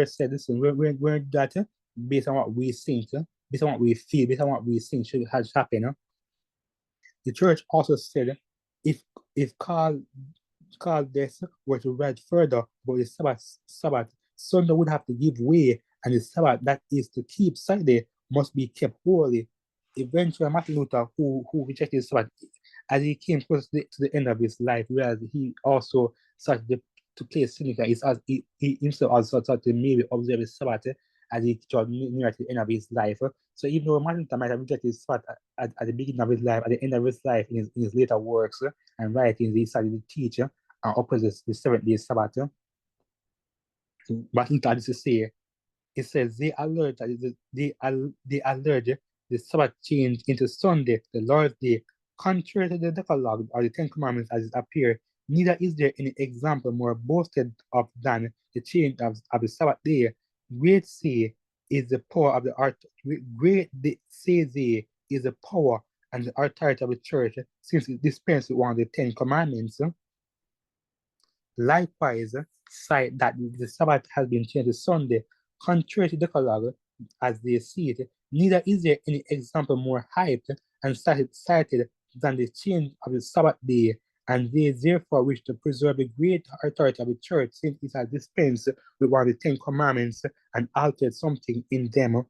said listen, we're that based on what we think, based on what we feel, based on what we think has happened. The church also said if Carl this were to write further about the Sabbath, Sunday would have to give way, and the Sabbath that is to keep Sunday must be kept holy. Eventually, Martin Luther, who rejected the Sabbath, as he came close to the end of his life, whereas he also started to play cynical, he himself also started to maybe observe the Sabbath as he got near to the end of his life. So even though Martin Luther might have rejected the Sabbath at the beginning of his life, at the end of his life, in his later works and writings, he started to teach and oppose the seventh-day Sabbath. Martin Luther used to say, it says they alert the Sabbath change into Sunday, the Lord's Day, contrary to the Decalogue or the Ten Commandments as it appear. Neither is there any example more boasted of than the change of the Sabbath day. Great say is the power of the art. Great say they is the power and the authority of the church, since it dispenses with one of the Ten Commandments. Likewise, cite that the Sabbath has been changed to Sunday, contrary to the Decalogue, as they see it. Neither is there any example more hyped and cited than the change of the Sabbath day, and they therefore wish to preserve the great authority of the church, since it has dispensed with one of the Ten Commandments and altered something in them.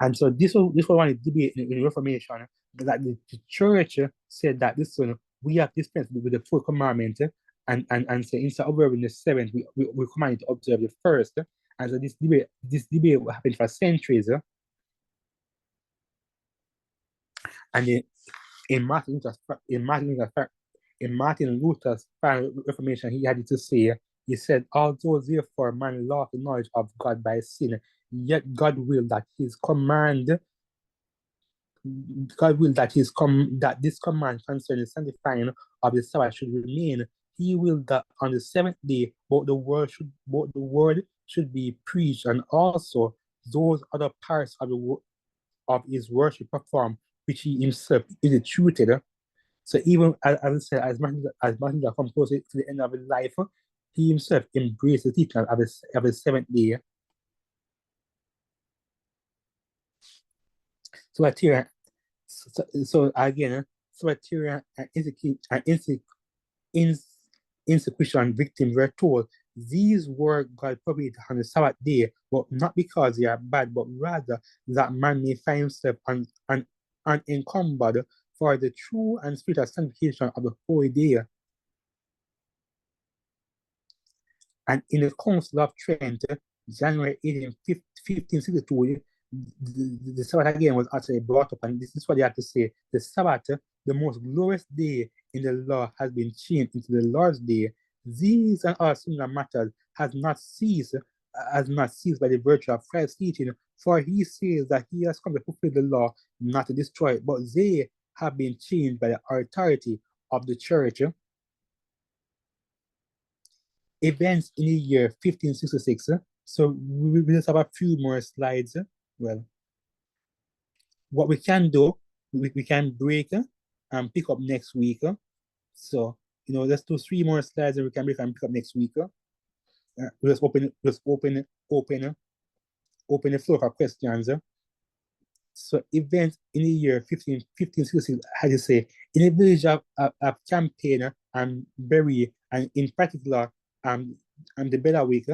And so this was one debate in the Reformation, that the church said that we have dispensed with the fourth commandment, and so instead of observing the seventh, we command to observe the first. And so this debate happened for centuries. And in Martin Luther's final Reformation, he had to say, he said, although therefore man lost the knowledge of God by sin, yet God will that this command this command concerning sanctifying of the Sabbath should remain. He will that on the seventh day both the word should be preached, and also those other parts of his worship performed, which he himself instituted. So even as I said, as Martin come closer to the end of his life, he himself embraced the teaching of his seventh day. So again, Sabbatarian and insecretion victims were told these were God prohibited on the Sabbath day, but not because they are bad, but rather that man may find himself unencumbered for the true and spiritual sanctification of the holy day. And in the Council of Trent, January 18, 1562, the Sabbath again was actually brought up, and this is what they had to say. The Sabbath, the most glorious day in the law, has been changed into the Lord's day. These and other similar matters has not ceased by the virtue of Christ's teaching, for he says that he has come to fulfill the law, not to destroy it, but they have been changed by the authority of the church. Events in the year 1566. So we just have a few more slides. Well, what we can do, we can break and pick up next week. So, let's do 3 more slides and we can break and pick up next week. We'll just open the floor for questions. So events in the year 1566, how do you say, in the village of Champagne and Berry, and in particular, the Bella Week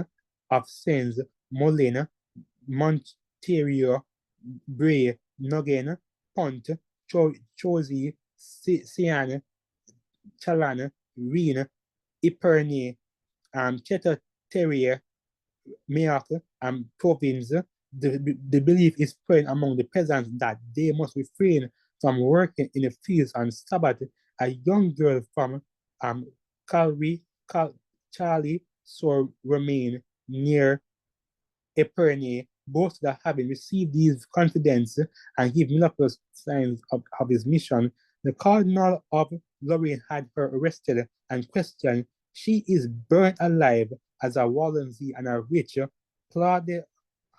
of Saints, Molina, Monterio, Bray, Noggin, Pont, Chosy, Sian, Chalan, Reen, Epernay, Cheta Terrier, Mayock, and Province. The belief is spread among the peasants that they must refrain from working in the fields on Sabbath. A young girl from Charlie saw remain near Epernay boasted of having received these confidence and give miraculous signs of his mission. The Cardinal of Lorraine had her arrested and questioned. She is burnt alive as a Walensee and a witch. Claude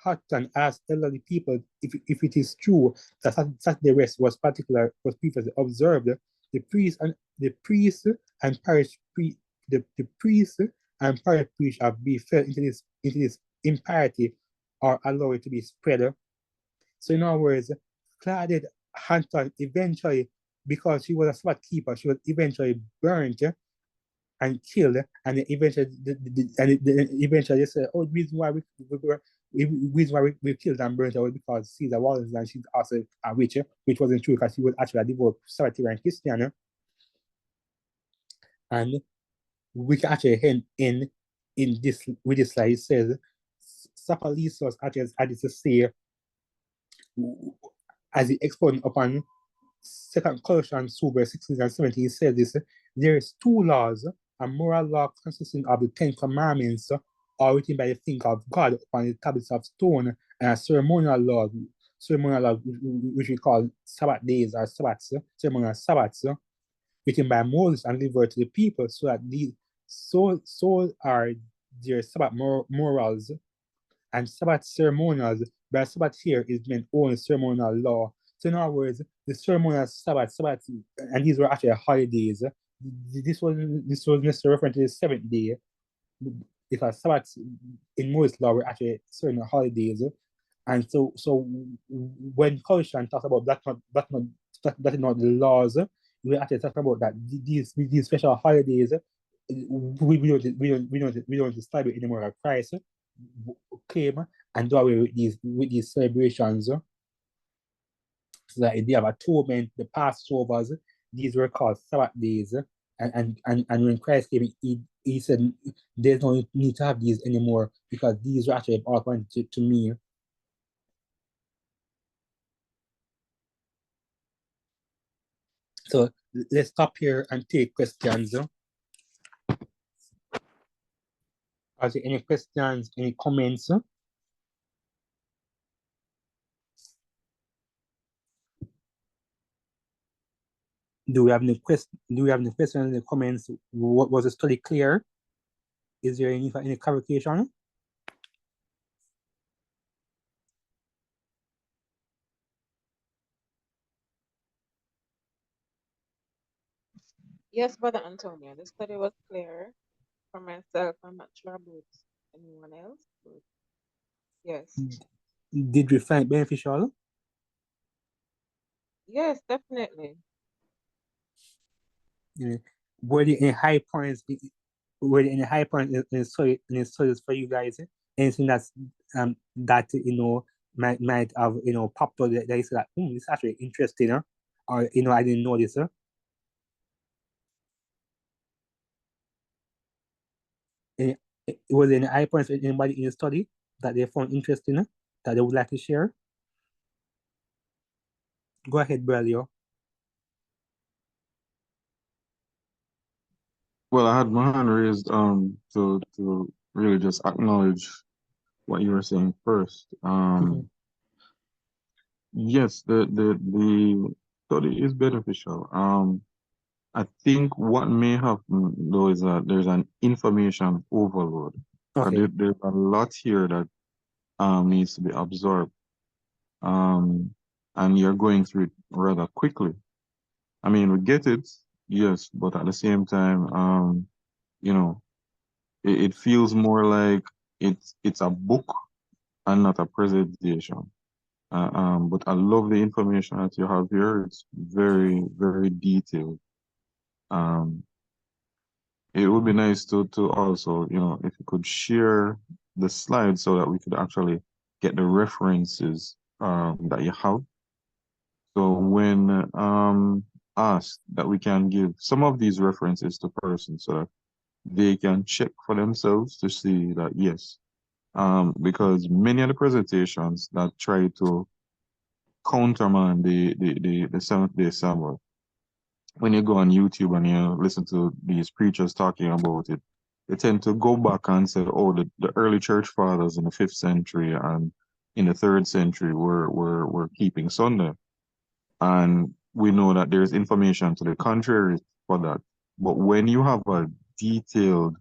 Hutton asked elderly people if it is true that Saturday rest was previously observed. The priest and parish priest have been fell into this impiety or allow it to be spread. So in other words, Claudette Hampton eventually, because she was a Sabbath keeper, she was eventually burnt and killed, and eventually they said, oh, the reason why we killed and burnt her was because Caesar Wallace, and she's also a witch, which wasn't true because she was actually a devout Sabbatarian Christian. And we can actually end in this with this slide. It says Sappalisos actually added to say, as he expounded upon 2 Colossians 2, verse 16 and 17, he says this: there is two laws, a moral law consisting of the 10 Commandments, or written by the finger of God upon the tablets of stone, and a ceremonial law, which we call Sabbath days or Sabbaths, ceremonial Sabbaths, written by Moses and delivered to the people, so that so are their Sabbath morals and Sabbath ceremonials. By Sabbath here is meant only ceremonial law. So in other words, the ceremonial Sabbath, and these were actually holidays. This was necessarily referring to the seventh day, because Sabbath in Moses law were actually certain holidays. And so when Colossians talks about that is not the laws, we actually talk about that these special holidays, we don't celebrate anymore. Like Christ came and do away with these celebrations. So the idea of atonement, the Passovers, these were called Sabbath days. And when Christ came, he said, there's no need to have these anymore, because these were actually all pointed to me. So let's stop here and take questions. Are there any questions, any comments? Do we have any questions, any comments? What was the study clear? Is there any clarification? Yes, Brother Antonio, the study was clear for myself. I'm not sure about anyone else, but yes. Did we find it beneficial? Yes, definitely. Were there any high points? Were there any high points in the studies for you guys? Anything that's that might have popped up that you said that this is actually interesting, or I didn't know this. Was there any high points for anybody in the study that they found interesting that they would like to share? Go ahead, Braulio. Well, I had my hand raised to really just acknowledge what you were saying first. Yes, the study is beneficial. I think what may happen though is that there's an information overload. Okay. There's a lot here that needs to be absorbed. And you're going through it rather quickly. I mean, we get it, yes, but at the same time, it feels more like it's a book and not a presentation. But I love the information that you have here. It's very, very detailed. It would be nice to also, if you could share the slides so that we could actually get the references that you have. So when asked, that we can give some of these references to persons so that they can check for themselves to see that yes, because many of the presentations that try to countermand the Seventh-day Sabbath, when you go on YouTube and you listen to these preachers talking about it, they tend to go back and say, oh, the early church fathers in the 5th century and in the 3rd century were keeping Sunday. And we know that there's information to the contrary for that. But when you have a detailed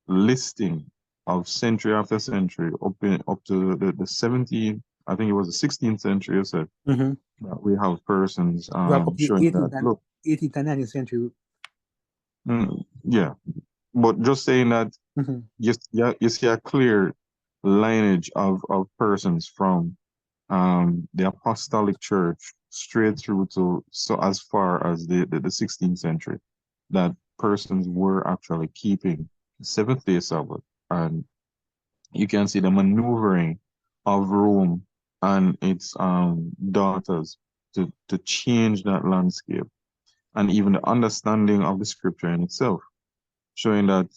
listing of century after century up to the 17th, I think it was the 16th century, you said, Mm-hmm. that we have persons Well, up to showing 18th that, and look, 18th and 19th century. yeah, but just saying that Mm-hmm. you see a clear lineage of persons from the apostolic church straight through to so as far as the 16th century, that persons were actually keeping Seventh-day Sabbath. And you can see the maneuvering of Rome and its daughters to change that landscape, and even the understanding of the scripture in itself, showing that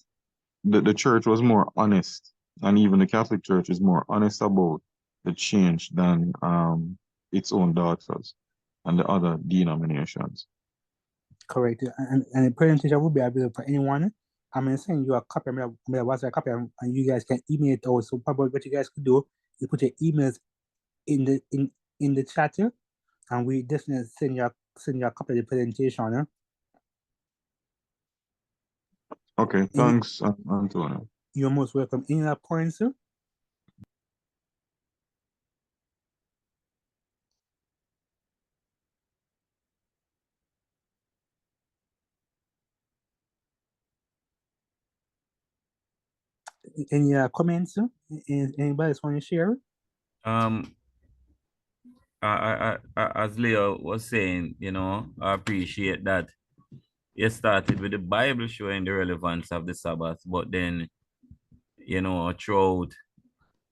the church was more honest, and even the Catholic Church is more honest about the change than its own daughters and the other denominations. Correct. And the presentation will be available for anyone. I'm going to send you a copy. I'm going to WhatsApp a copy, and you guys can email it out. So probably what you guys could do is put your emails in the chat, and we definitely send you a copy of the presentation. Okay, thanks, Antonio. You're most welcome. Any other points? Any comments? Anybody else want to share? As Leo was saying, I appreciate that you started with the Bible showing the relevance of the Sabbath, but then, throughout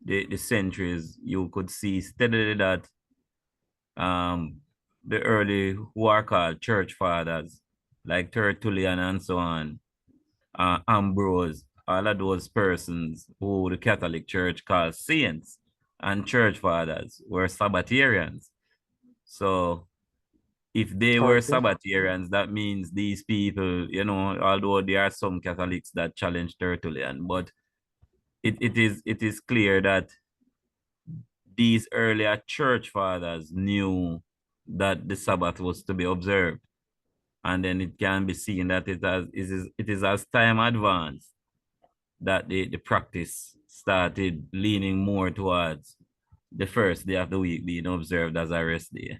the centuries, you could see steadily that the early who are called church fathers, like Tertullian and so on, Ambrose, all of those persons who the Catholic Church calls saints and church fathers were Sabbatarians. So if they were Sabbatarians, that means these people, although there are some Catholics that challenge Tertullian, but it is clear that these earlier church fathers knew that the Sabbath was to be observed. And then it can be seen that it is as time advanced that the practice started leaning more towards the first day of the week being observed as a rest day.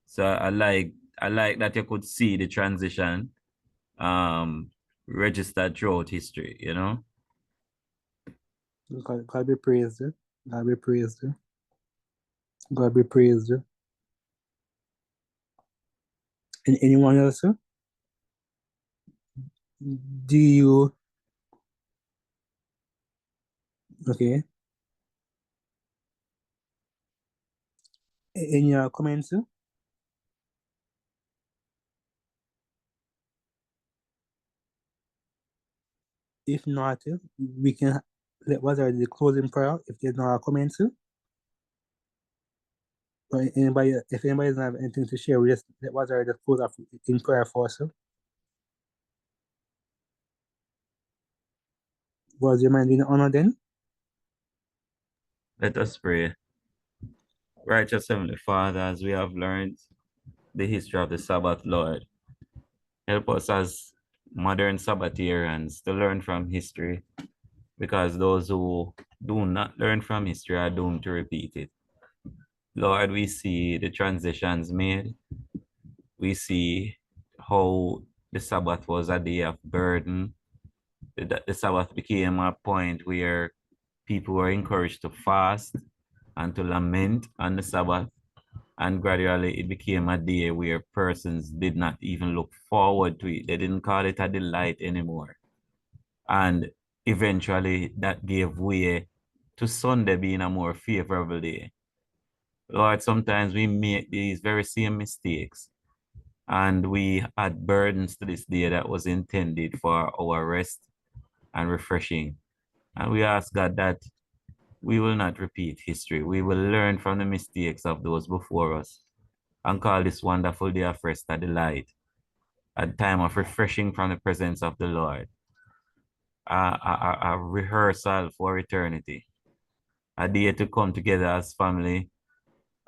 So I like that you could see the transition registered throughout history, God be praised. God be praised. God be praised. And anyone else? Do you? Okay. Any comments? If not, we can let what's the closing prayer if there's no comments. Or anybody, if anybody doesn't have anything to share, we just let what's the close up in prayer for us. Was your mind in honor then? Let us pray. Righteous Heavenly Father, as we have learned the history of the Sabbath, Lord, help us as modern Sabbatarians to learn from history, because those who do not learn from history are doomed to repeat it. Lord, we see the transitions made. We see how the Sabbath was a day of burden. The Sabbath became a point where people were encouraged to fast and to lament on the Sabbath. And gradually it became a day where persons did not even look forward to it. They didn't call it a delight anymore. And eventually that gave way to Sunday being a more favorable day. Lord, sometimes we make these very same mistakes, and we add burdens to this day that was intended for our rest and refreshing. And we ask God that we will not repeat history. We will learn from the mistakes of those before us and call this wonderful day of rest a delight, a time of refreshing from the presence of the Lord, a rehearsal for eternity. a day to come together as family,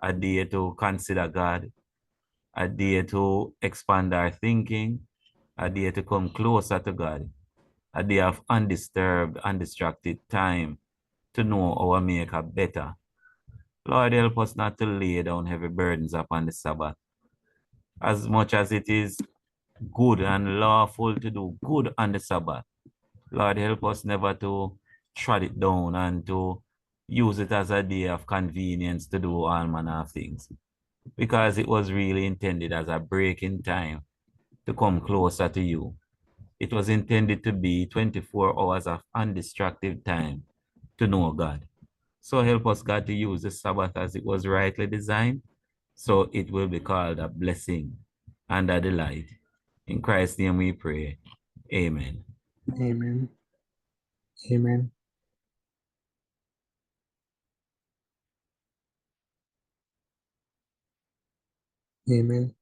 a day to consider God, a day to expand our thinking, a day to come closer to God, a day of undisturbed, undistracted time to know our Maker better. Lord, help us not to lay down heavy burdens upon the Sabbath. As much as it is good and lawful to do good on the Sabbath, Lord, help us never to trod it down and to use it as a day of convenience to do all manner of things. Because it was really intended as a break in time to come closer to you. It was intended to be 24 hours of undistracted time to know God. So help us, God, to use the Sabbath as it was rightly designed, so it will be called a blessing and a delight. In Christ's name we pray. Amen. Amen. Amen. Amen.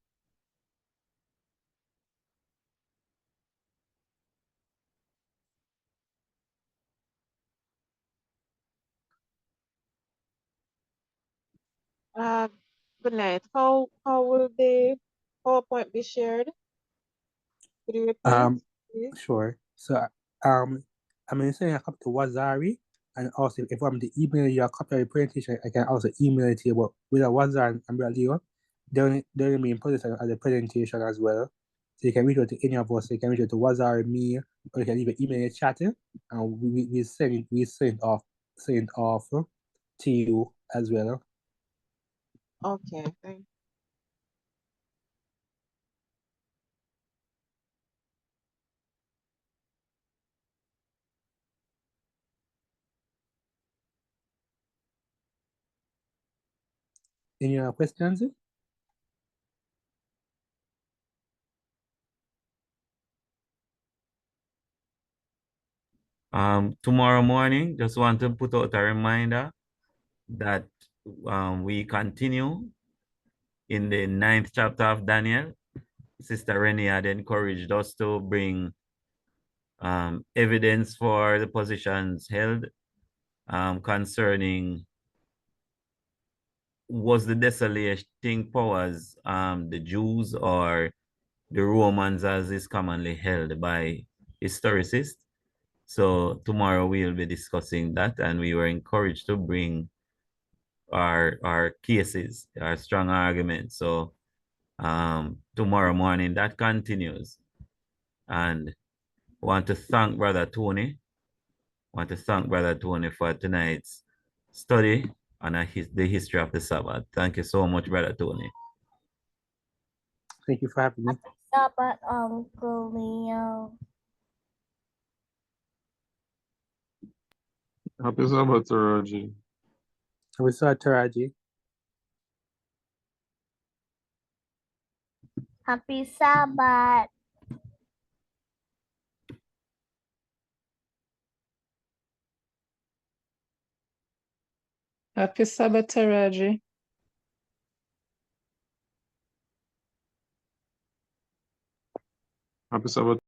Good night. How will the PowerPoint be shared? Could you repeat, please? Sure. So I'm gonna send a copy to Wazari, and also if I'm to email you a copy of the presentation, I can also email it to you. But with a Wazari and Brother Leo, they're in position as a presentation as well. So you can reach out to any of us. So you can reach out to Wazari, me, or you can even email a chat, and we send it off to you as well. Okay, thank Any other questions? Tomorrow morning, just want to put out a reminder that we continue in the 9th chapter of Daniel. Sister Rennie had encouraged us to bring evidence for the positions held concerning was the desolating powers the Jews or the Romans, as is commonly held by historicists. So tomorrow we'll be discussing that, and we were encouraged to bring our cases, our strong arguments. So tomorrow morning that continues. And want to thank Brother Tony. Want to thank Brother Tony for tonight's study on the history of the Sabbath. Thank you so much, Brother Tony. Thank you for having me. Sabbath, Uncle Leo. Happy Sabbath, Taraji. We saw Taraji. Happy Sabbath. Happy Sabbath, Taraji. Happy Sabbath.